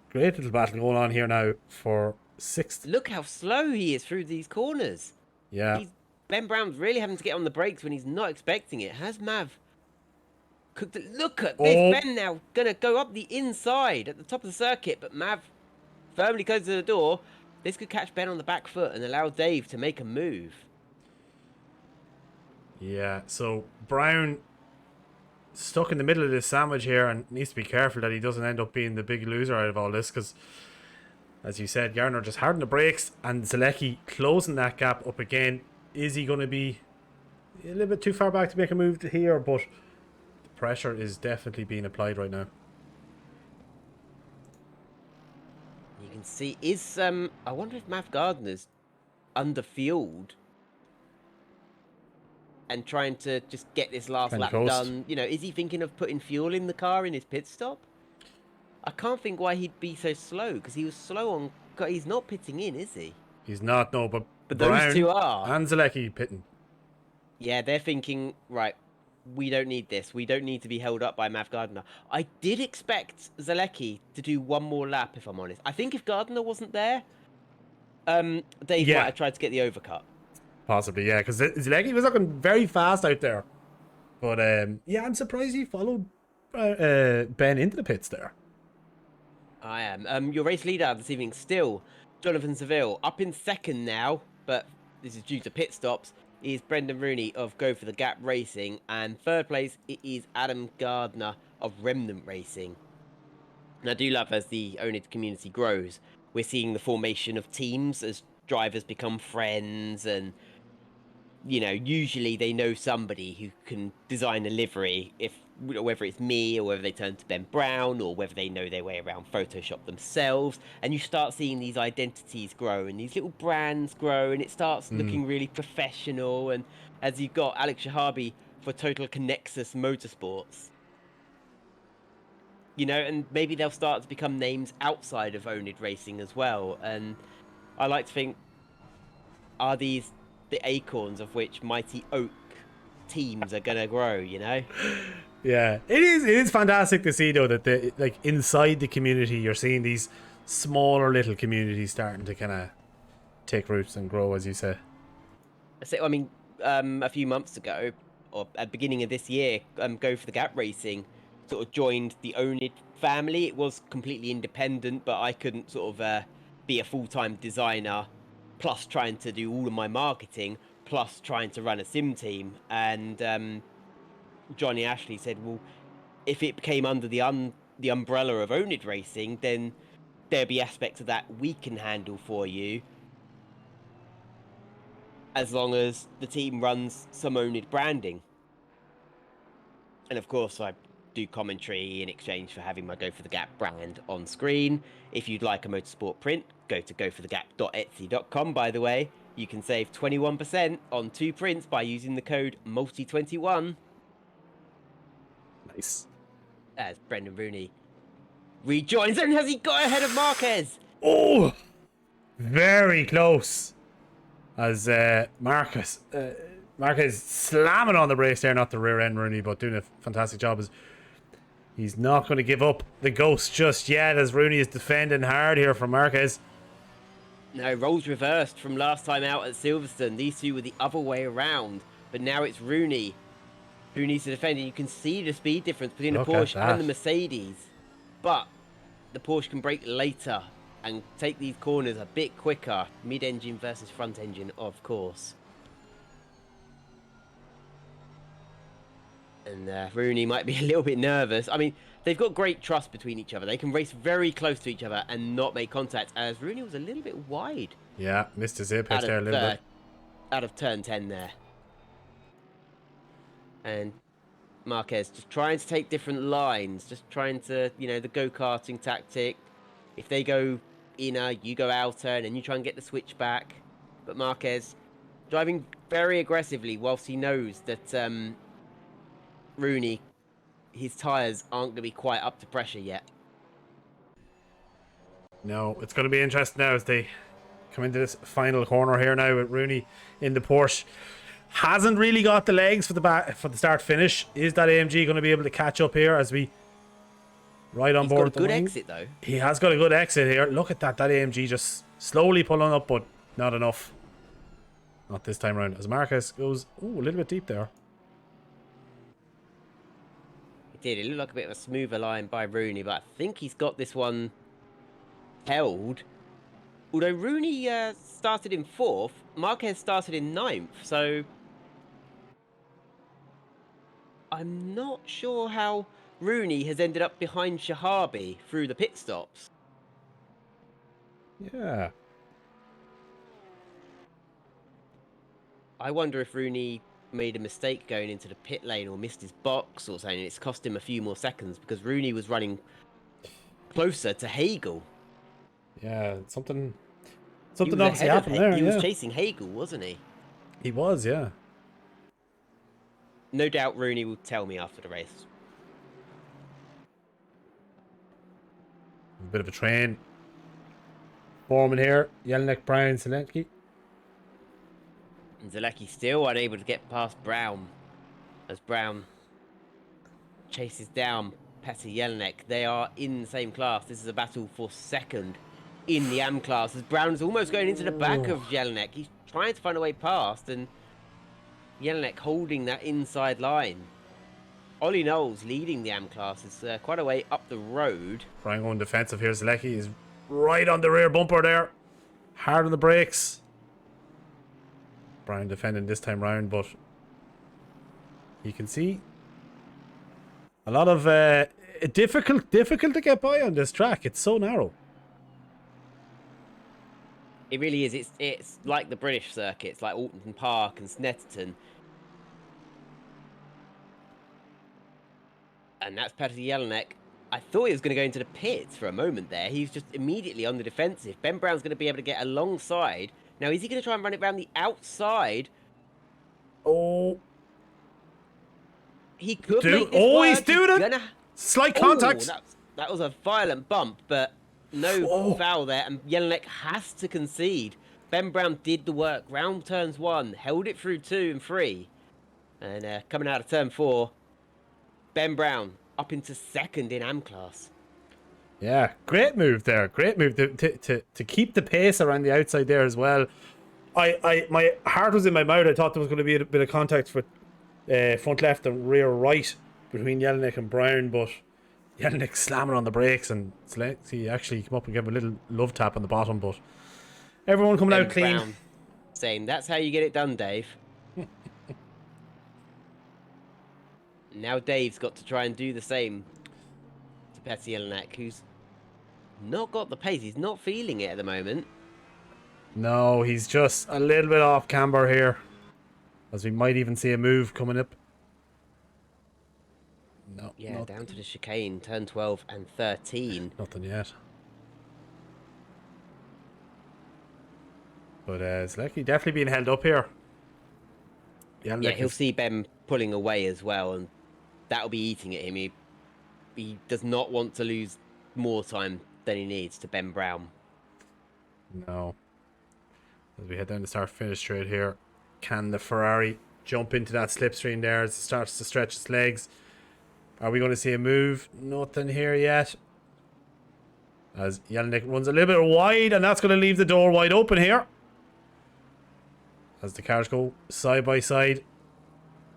great little battle going on here now for 6th. Look how slow he is through these corners. Yeah. Ben Brown's really having to get on the brakes when he's not expecting it. Has Mav cooked it? Look at this. Oh. Ben now going to go up the inside at the top of the circuit, but Mav firmly closes the door. This could catch Ben on the back foot and allow Dave to make a move. Yeah, so Brown stuck in the middle of this sandwich here and needs to be careful that he doesn't end up being the big loser out of all this because, as you said, Gardner just hardened the brakes and Zalecki closing that gap up again. Is he going to be a little bit too far back to make a move here? But the pressure is definitely being applied right now. You can see, I wonder if Mav Gardner's underfueled and trying to just get this last lap done. You know, is he thinking of putting fuel in the car in his pit stop? I can't think why he'd be so slow, because he was slow on... He's not pitting in, is he? He's not, no, but Brown those two are. And Zalecki pitting. Yeah, they're thinking, right, we don't need this. We don't need to be held up by Mav Gardner. I did expect Zalecki to do one more lap, if I'm honest. I think if Gardner wasn't there, Dave might have tried to get the overcut. Possibly, yeah, because Zalecki was looking very fast out there. But, yeah, I'm surprised he followed Ben into the pits there. I am. Your race leader this evening still, Jonathan Seville, up in second now, but this is due to pit stops, is Brendan Rooney of Go for the Gap Racing, and third place it is Adam Gardner of Remnant Racing. And I do love, as the oNiD community grows, we're seeing the formation of teams as drivers become friends, and you know, usually they know somebody who can design a livery, whether it's me or whether they turn to Ben Brown or whether they know their way around Photoshop themselves, and you start seeing these identities grow and these little brands grow, and it starts looking really professional. And as you've got Alex Shahabi for Total Connexus Motorsports, you know, and maybe they'll start to become names outside of oNiD Racing as well. And I like to think, are these the acorns of which mighty oak teams are gonna grow? You know. Yeah, it is. It is fantastic to see though that like inside the community, you're seeing these smaller little communities starting to kind of take roots and grow, as you say. So, I mean, a few months ago, or at the beginning of this year, Go for the Gap Racing sort of joined the owned family. It was completely independent, but I couldn't sort of be a full-time designer, plus trying to do all of my marketing, plus trying to run a sim team. And Johnny Ashley said, "Well, if it came under the umbrella of owned racing, then there'll be aspects of that we can handle for you, as long as the team runs some owned branding." And of course, I do commentary in exchange for having my Go for the Gap brand on screen. If you'd like a motorsport print, go to goforthegap.etsy.com. By the way, you can save 21% on 2 prints by using the code MULTI21. Nice. As Brendan Rooney rejoins, and has he got ahead of Marquez? Oh, very close. As Marcus slamming on the brakes there, not the rear end Rooney, but doing a fantastic job. As he's not going to give up the ghost just yet, as Rooney is defending hard here from Marquez. No, roles reversed from last time out at Silverstone. These two were the other way around, but now it's Rooney who needs to defend, and you can see the speed difference between the Look at Porsche that. and the Mercedes. But the Porsche can brake later and take these corners a bit quicker. Mid-engine versus front engine, of course. And Rooney might be a little bit nervous. I mean, they've got great trust between each other. They can race very close to each other and not make contact, as Rooney was a little bit wide Yeah, missed his apex there a little bit. out of turn 10 there. And Marquez just trying to take different lines, just trying to, you know, the go-karting tactic. If they go inner, you go outer, and then you try and get the switch back. But Marquez driving very aggressively whilst he knows that Rooney, his tyres aren't going to be quite up to pressure yet. No, it's going to be interesting now as they come into this final corner here now with Rooney in the Porsche. Hasn't really got the legs for the start finish. Is that AMG going to be able to catch up here as we right on board? He's got a good exit though. He has got a good exit here. Look at that AMG just slowly pulling up, but not enough. Not this time around. As Marquez goes, ooh, a little bit deep there. It did. It looked like a bit of a smoother line by Rooney, but I think he's got this one held. Although Rooney started in 4th, Marquez started in 9th, so I'm not sure how Rooney has ended up behind Shahabi through the pit stops. Yeah. I wonder if Rooney made a mistake going into the pit lane or missed his box or something. It's cost him a few more seconds because Rooney was running closer to Hagel. Yeah, something obviously happened there. He was chasing Hagel, wasn't he? He was, yeah. No doubt Rooney will tell me after the race. A bit of a train forming here. Jelinek, Brown, Zelensky. And Zalecki still unable to get past Brown, as Brown chases down Petr Jelinek. They are in the same class. This is a battle for second in the AM class, as Brown is almost going into the back of Jelinek. He's trying to find a way past, and Jelinek holding that inside line. Ollie Knowles leading the AM class is quite a way up the road. Brian going defensive here. Zalecki is right on the rear bumper there. Hard on the brakes. Brian defending this time round, but you can see a lot of difficult to get by on this track. It's so narrow. It really is. It's like the British circuits, like Alton Park and Snetterton. And that's Petr Jelinek. I thought he was going to go into the pits for a moment there. He's just immediately on the defensive. Ben Brown's going to be able to get alongside. Now, is he going to try and run it around the outside? Oh. He could make this work. He's doing it. Slight contact. That was a violent bump, but no Oh, foul there, and Jelinek has to concede. Ben Brown did the work. Round turns 1, held it through 2 and 3. And coming out of turn 4, Ben Brown up into 2nd in AM class. yeah, great move there. Great move to keep the pace around the outside there as well. My heart was in my mouth. I thought there was going to be a bit of contact with front left and rear right between Jelinek and Brown, but Jelinek slamming on the brakes, and he actually came up and gave a little love tap on the bottom, but everyone coming out Ben clean. Brown saying, that's how you get it done, Dave. Now Dave's got to try and do the same to Petr Jelinek, who's not got the pace. He's not feeling it at the moment. No, he's just a little bit off camber here, as we might even see a move coming up. No, Yeah, down to the chicane, turn 12 and 13. nothing yet. But it's likely definitely being held up here. Yeah, he'll see Ben pulling away as well, and that'll be eating at him. He does not want to lose more time than he needs to Ben Brown. No. As we head down the start-finish straight here, can the Ferrari jump into that slipstream there as it starts to stretch its legs? Are we going to see a move? Nothing here yet. As Jelinek runs a little bit wide, and that's going to leave the door wide open here. As the cars go side by side.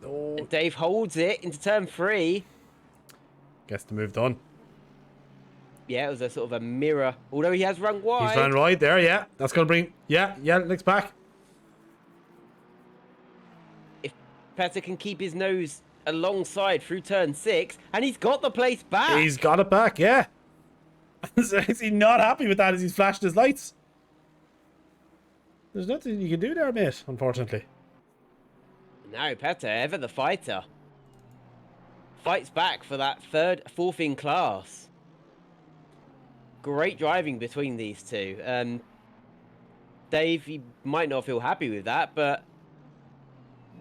Oh, And Dave holds it into turn 3. gets the move done. Yeah, it was a sort of a mirror, although he has run wide. He's run wide there, yeah. That's going to bring... Yeah, Jelinek's back. If Petr can keep his nose alongside through turn 6, and he's got the place back. He's got it back, yeah. Is he not happy with that as he's flashing his lights? There's nothing you can do there, mate, unfortunately. No, Petr, ever the fighter. Fights back for that fourth in class. Great driving between these two. Dave, he might not feel happy with that, but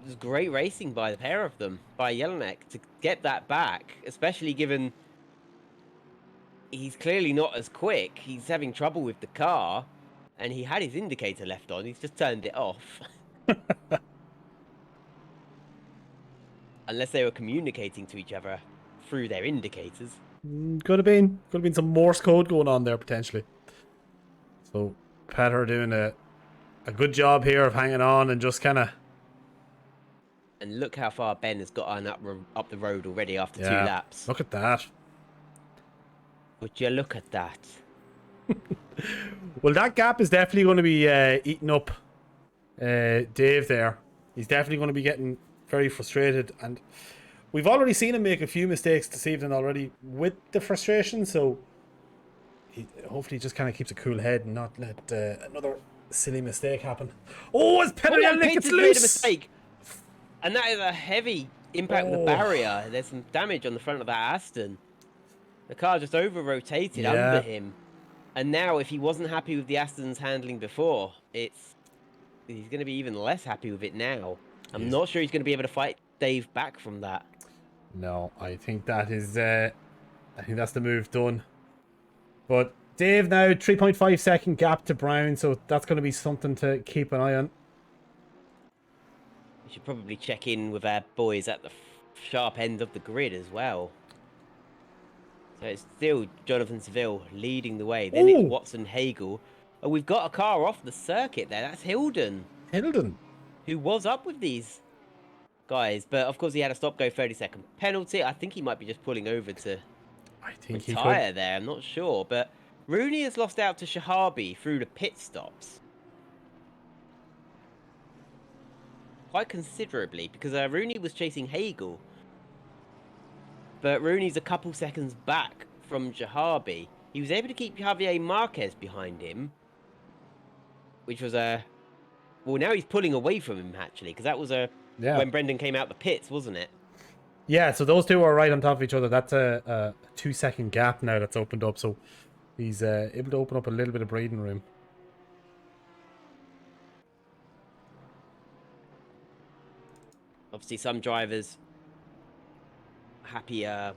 it was great racing by the pair of them, by Jelinek, to get that back, especially given he's clearly not as quick. He's having trouble with the car, and he had his indicator left on. He's just turned it off. Unless they were communicating to each other through their indicators. Could have been some Morse code going on there, potentially. So, Petr doing a good job here of hanging on and just kind of... And look how far Ben has gotten up the road already after 2 laps. Look at that. Would you look at that? Well, that gap is definitely going to be eating up Dave there. He's definitely going to be getting very frustrated, and we've already seen him make a few mistakes this evening already with the frustration, so he hopefully just kind of keeps a cool head and not let another silly mistake happen. Oh, it's Petr Jelinek, it's loose! Made a mistake. And that is a heavy impact on the barrier. There's some damage on the front of that Aston. The car just over-rotated under him. And now, if he wasn't happy with the Aston's handling before, he's going to be even less happy with it now. I'm not sure he's going to be able to fight Dave back from that. No, I think that is... I think that's the move done. But Dave now, 3.5 second gap to Brown, so that's going to be something to keep an eye on. We should probably check in with our boys at the sharp end of the grid as well. So it's still Jonathan Seville leading the way. Then it's Watson Hagel. Oh, we've got a car off the circuit there. That's Hilden. Who was up with these guys. But, of course, he had a stop-go 30-second penalty. I think he might be just pulling over to retire there. I'm not sure. But Rooney has lost out to Shahabi through the pit stops. Quite considerably, because Rooney was chasing Hagel. But Rooney's a couple seconds back from Shahabi. He was able to keep Javier Marquez behind him. Which was a... Well, now he's pulling away from him, actually, because that was when Brendan came out the pits, wasn't it? Yeah, so those two are right on top of each other. That's a 2-second gap now that's opened up, so he's able to open up a little bit of breathing room. Obviously, some drivers happier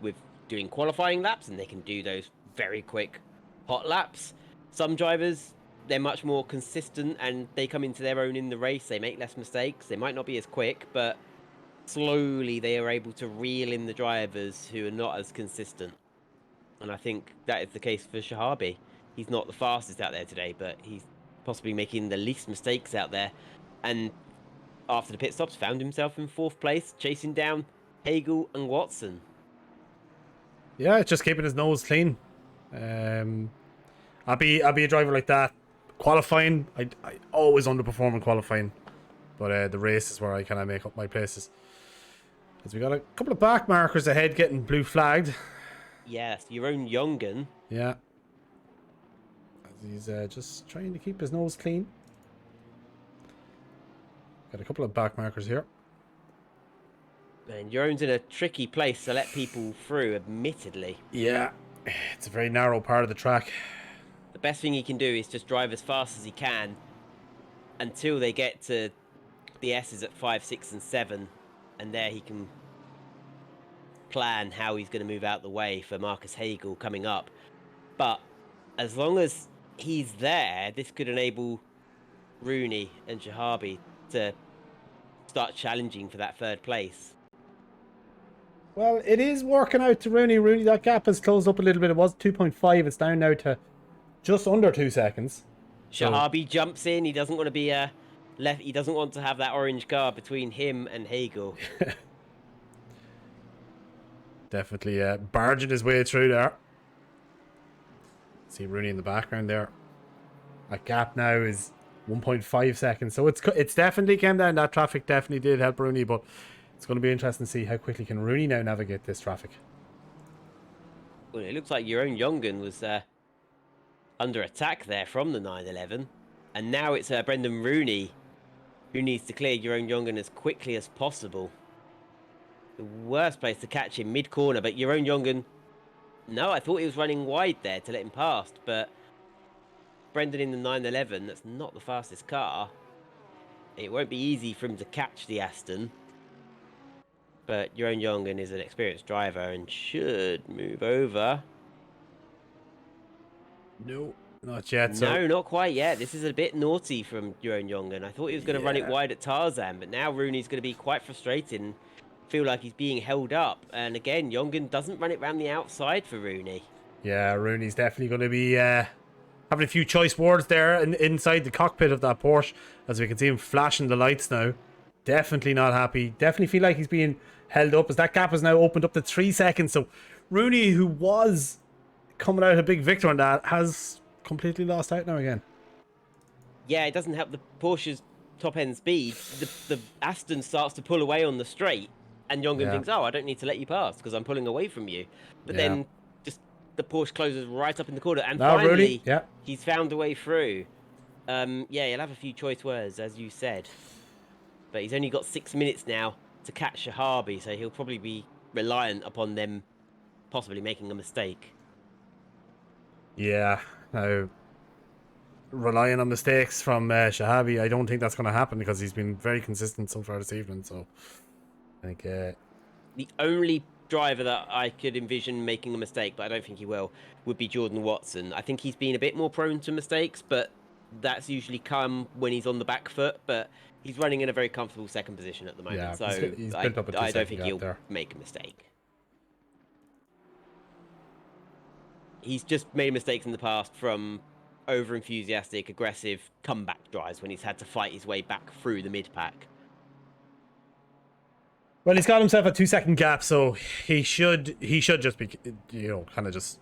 with doing qualifying laps, and they can do those very quick hot laps. Some drivers, they're much more consistent and they come into their own in the race. They make less mistakes. They might not be as quick, but slowly they are able to reel in the drivers who are not as consistent. And I think that is the case for Shahabi. He's not the fastest out there today, but he's possibly making the least mistakes out there. And after the pit stops, found himself in 4th place, chasing down Hagel and Watson. Yeah, it's just keeping his nose clean. I'll be a driver like that. Qualifying, I always underperform in qualifying, but the race is where I kind of make up my places. Because we got a couple of back markers ahead getting blue flagged. Yes, your own Jongen. Yeah. He's just trying to keep his nose clean. Got a couple of back markers here. And your own's in a tricky place to let people through, admittedly. Yeah, it's a very narrow part of the track. The best thing he can do is just drive as fast as he can until they get to the S's at 5, 6, and 7. And there he can plan how he's going to move out the way for Marcus Hagel coming up. But as long as he's there, this could enable Rooney and Shahabi to start challenging for that 3rd place. Well, it is working out to Rooney. Rooney, that gap has closed up a little bit. It was 2.5. It's down now to just under 2 seconds. Shahabi jumps in. He doesn't want to be left. He doesn't want to have that orange car between him and Hagel. Definitely barging his way through there. See Rooney in the background there. That gap now is 1.5 seconds. So it's definitely came down. That traffic definitely did help Rooney, but it's going to be interesting to see how quickly can Rooney now navigate this traffic. Well, it looks like your own Jongen was under attack there from the 911. And now it's Brendan Rooney who needs to clear your own Jongen as quickly as possible. The worst place to catch him mid-corner, but your own Jongen... No, I thought he was running wide there to let him past, but Brendan in the 911, that's not the fastest car. It won't be easy for him to catch the Aston. But your own Jongen is an experienced driver and should move over. No, not yet. No, not quite yet. This is a bit naughty from your own Jongen. I thought he was going to run it wide at Tarzan, but now Rooney's going to be quite frustrated and feel like he's being held up. And again, Jongen doesn't run it round the outside for Rooney. Yeah, Rooney's definitely going to be having a few choice words there inside the cockpit of that Porsche, as we can see him flashing the lights now. Definitely not happy. Definitely feel like he's being held up, as that gap has now opened up to 3 seconds. So Rooney, who was coming out a big victor on that, has completely lost out now again. Yeah, it doesn't help the Porsche's top end speed. The Aston starts to pull away on the straight, and Jongen thinks, oh, I don't need to let you pass because I'm pulling away from you. But then just the Porsche closes right up in the corner, and now finally Rooney, he's found a way through. Yeah, he'll have a few choice words, as you said. But he's only got 6 minutes now to catch Shahabi, so he'll probably be reliant upon them possibly making a mistake. Yeah, now relying on mistakes from Shahabi, I don't think that's going to happen because he's been very consistent so far this evening. So I think the only driver that I could envision making a mistake, but I don't think he will, would be Jordan Watson. I think he's been a bit more prone to mistakes, but that's usually come when he's on the back foot. But he's running in a very comfortable 2nd position at the moment, yeah, so he's built up a I don't think he'll there. make a mistake. He's just made mistakes in the past from over-enthusiastic, aggressive comeback drives when he's had to fight his way back through the mid-pack. Well, he's got himself a 2 second gap, so he should just be, kind of just...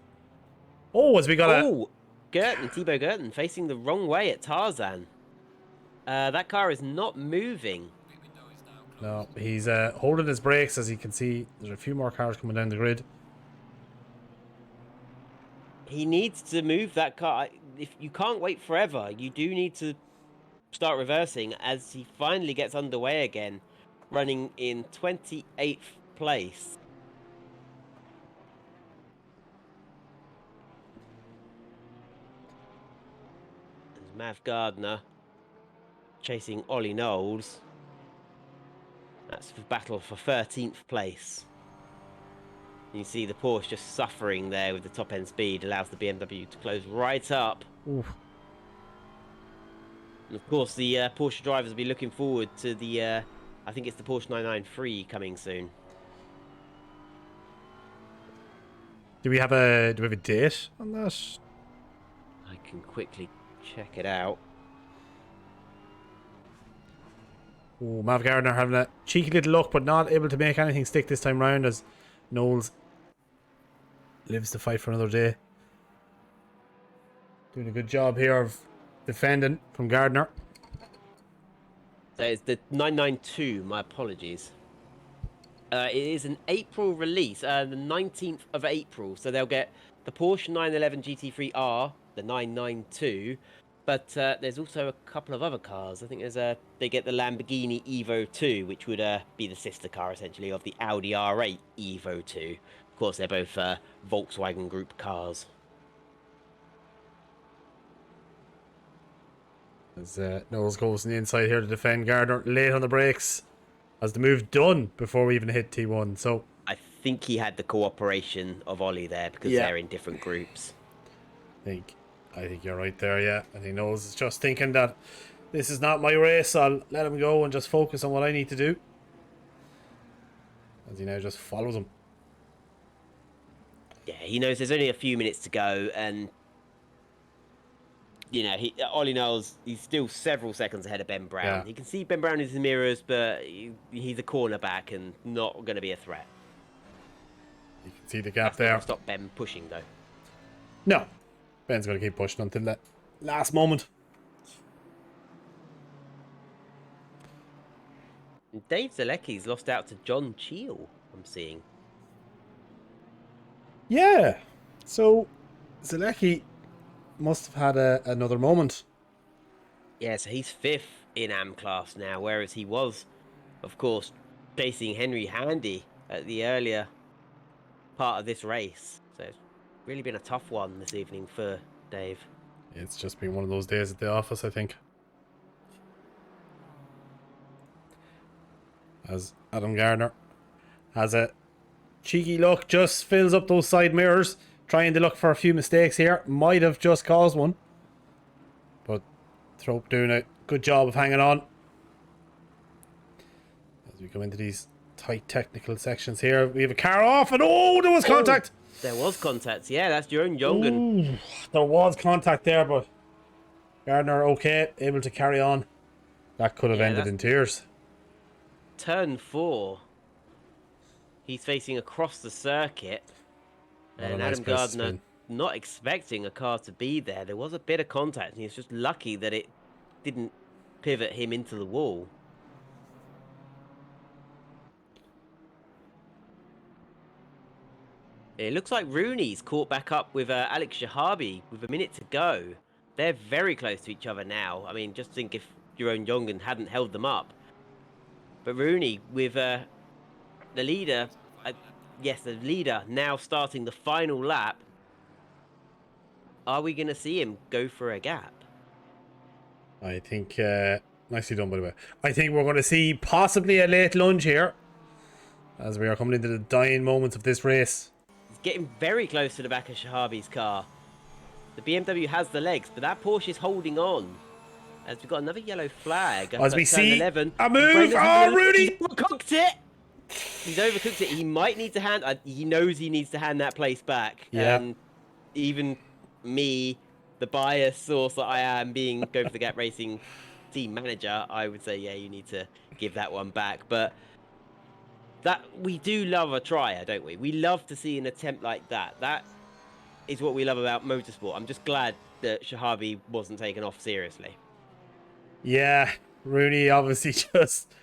Oh, as we got Thibaut Gurton facing the wrong way at Tarzan. That car is not moving. No, he's holding his brakes. As you can see, there's a few more cars coming down the grid. He needs to move that car. If you can't wait forever, you do need to start reversing as he finally gets underway again, running in 28th place. There's Mav Gardner chasing Ollie Knowles. That's the battle for 13th place. You see the Porsche just suffering there with the top end speed, allows the BMW to close right up. Oof. And of course, the Porsche drivers will be looking forward to the, I think it's the Porsche 993 coming soon. Do we have a date on that? I can quickly check it out. Oh, Mav Gardner having a cheeky little look, but not able to make anything stick this time round as Knowles lives to fight for another day. Doing a good job here of defending from Gardner. So it's the 992, my apologies. It is an April release, the 19th of April. So they'll get the Porsche 911 GT3R, the 992, but there's also a couple of other cars. I think they get the Lamborghini Evo 2, which would be the sister car essentially of the Audi R8 Evo 2. Of course, they're both Volkswagen Group cars. As Knowles goes on the inside here to defend Gardner, late on the brakes. Has the move done before we even hit T1. So I think he had the cooperation of Ollie there because they're in different groups. I think you're right there, yeah. And he knows it's just thinking that this is not my race. I'll let him go and just focus on what I need to do. As he now just follows him. Yeah, he knows there's only a few minutes to go, and you know, Ollie Knowles, he's still several seconds ahead of Ben Brown. Yeah. He can see Ben Brown in his mirrors, but he's a cornerback and not going to be a threat. You can see the gap That's there. not gonna stop Ben pushing, though. No. Ben's going to keep pushing until that last moment. And Dave Zalecki's lost out to John Cheel, I'm seeing. Yeah. So, Zalecki must have had another moment. Yeah, so he's 5th in AM class now, whereas he was, of course, chasing Henry Handy at the earlier part of this race. So it's really been a tough one this evening for Dave. It's just been one of those days at the office, I think. As Adam Gardner has a cheeky look, just fills up those side mirrors, trying to look for a few mistakes here. Might have just caused one. But Thrope doing a good job of hanging on. As we come into these tight technical sections here, we have a car off, and oh, there was contact! There was contact, yeah, that's Jeroen Jongen. Ooh, there was contact there, but Gardner okay, able to carry on. That could have ended in tears. Turn 4. He's facing across the circuit. And Adam Gardner not expecting a car to be there. There was a bit of contact, and he's just lucky that it didn't pivot him into the wall. It looks like Rooney's caught back up with Alex Shahabi with a minute to go. They're very close to each other now. I mean, just think if Jeroen Jongen hadn't held them up. But Rooney with the leader, yes, the leader now starting the final lap. Are we going to see him go for a gap? I think, nicely done by the way. I think we're going to see possibly a late lunge here. As we are coming into the dying moments of this race. He's getting very close to the back of Shahabi's car. The BMW has the legs, but that Porsche is holding on. As we've got another yellow flag. As we see 11. a move. Oh, Rudy! He's overcooked it. He's overcooked it. He might need to hand. He knows he needs to hand that place back. Yeah. And even me, the biased source that I am, being Go for the Gap Racing team manager, I would say, yeah, you need to give that one back. But that we do love a trier, don't we? We love to see an attempt like that. That is what we love about motorsport. I'm just glad that Shahabi wasn't taken off seriously. Yeah, Rooney obviously just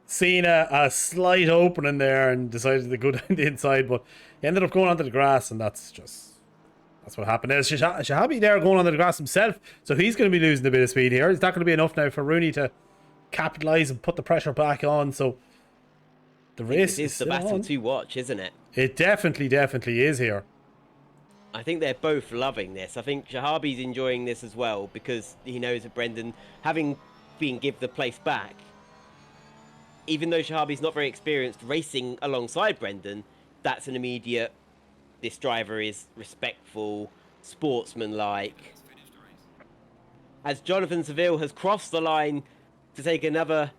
seen a slight opening there and decided to go down the inside, but he ended up going onto the grass, and that's what happened. There's Shahabi there going onto the grass himself, so he's going to be losing a bit of speed here. It's not going to be enough now for Rooney to capitalise and put the pressure back on, so the race is the battle to watch, isn't it? It definitely is here. I think they're both loving this. I think Shahabi's enjoying this as well because he knows that Brendan, having been given the place back, even though Shahabi's not very experienced racing alongside Brendan, that's an immediate, this driver is respectful, sportsmanlike. As Jonathan Seville has crossed the line to take another,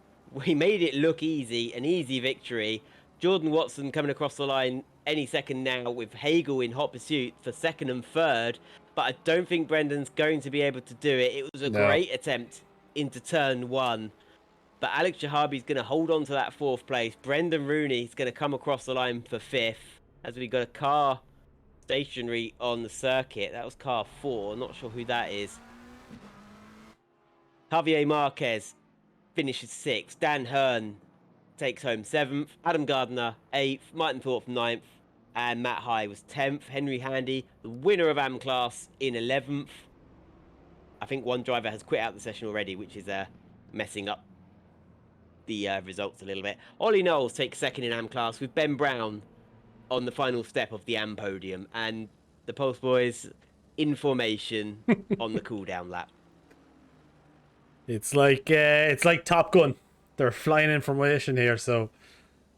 he made it look easy, an easy victory. Jordan Watson coming across the line any second now with Hagel in hot pursuit for second and third, but I don't think Brendan's going to be able to do it. It was a No. great attempt into turn one, but Alex Jahabi's going to hold on to that fourth place. Brendan Rooney's going to come across the line for fifth as we got a car stationary on the circuit. That was car 4, not sure who that is. Javier Marquez finishes 6th. Dan Hearn takes home 7th. Adam Gardner 8th. Martin Thorpe 9th. And Matt High was 10th. Henry Handy, the winner of AM class, in 11th. I think one driver has quit out the session already, which is messing up the results a little bit. Ollie Knowles takes second in AM class with Ben Brown on the final step of the AM podium. And the Pulse Boys in formation on the cool-down lap. It's like Top Gun. They're flying in formation here, so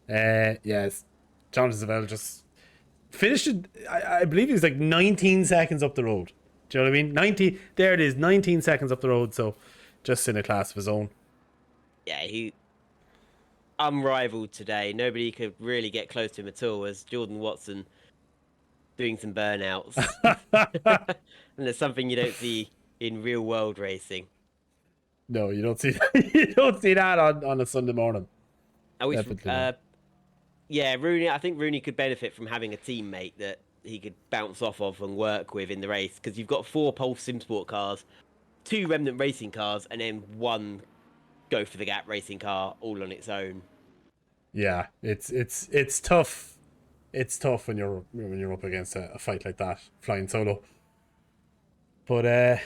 it's Jonathan Seville just finished it. I believe he was like 19 seconds up the road. Do you know what I mean? 90. There it is, 19 seconds up the road. So just in a class of his own. Yeah, he unrivaled today. Nobody could really get close to him at all. As Jordan Watson doing some burnouts, and there's something you don't see in real world racing. No, you don't see that. You don't see that on a Sunday morning. I wish, Definitely not. yeah, Rooney. I think Rooney could benefit from having a teammate that he could bounce off of and work with in the race, because you've got 4 Pulse SimSport cars, 2 Remnant racing cars, and then 1 Go for the Gap racing car all on its own. Yeah, it's tough. It's tough when you're up against a fight like that, flying solo. But I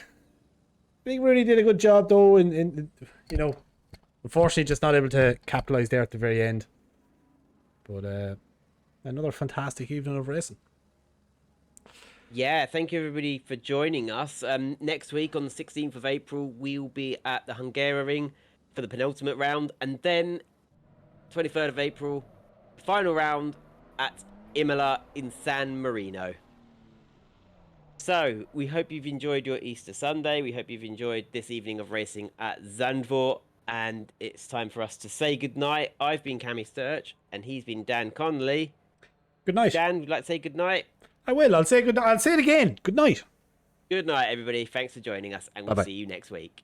think Rooney did a good job though, in unfortunately just not able to capitalise there at the very end. But another fantastic evening of racing. Yeah, thank you everybody for joining us. Next week on the 16th of April, we'll be at the Hungaroring for the penultimate round, and then 23rd of April, final round at Imola in San Marino. So, we hope you've enjoyed your Easter Sunday. We hope you've enjoyed this evening of racing at Zandvoort. And it's time for us to say goodnight. I've been Cammy Sturch, and he's been Dan Connolly. Good night. Dan, would you like to say goodnight? I will. I'll say good. I'll say it again. Good night. Good night, everybody. Thanks for joining us, and we'll Bye-bye. see you next week.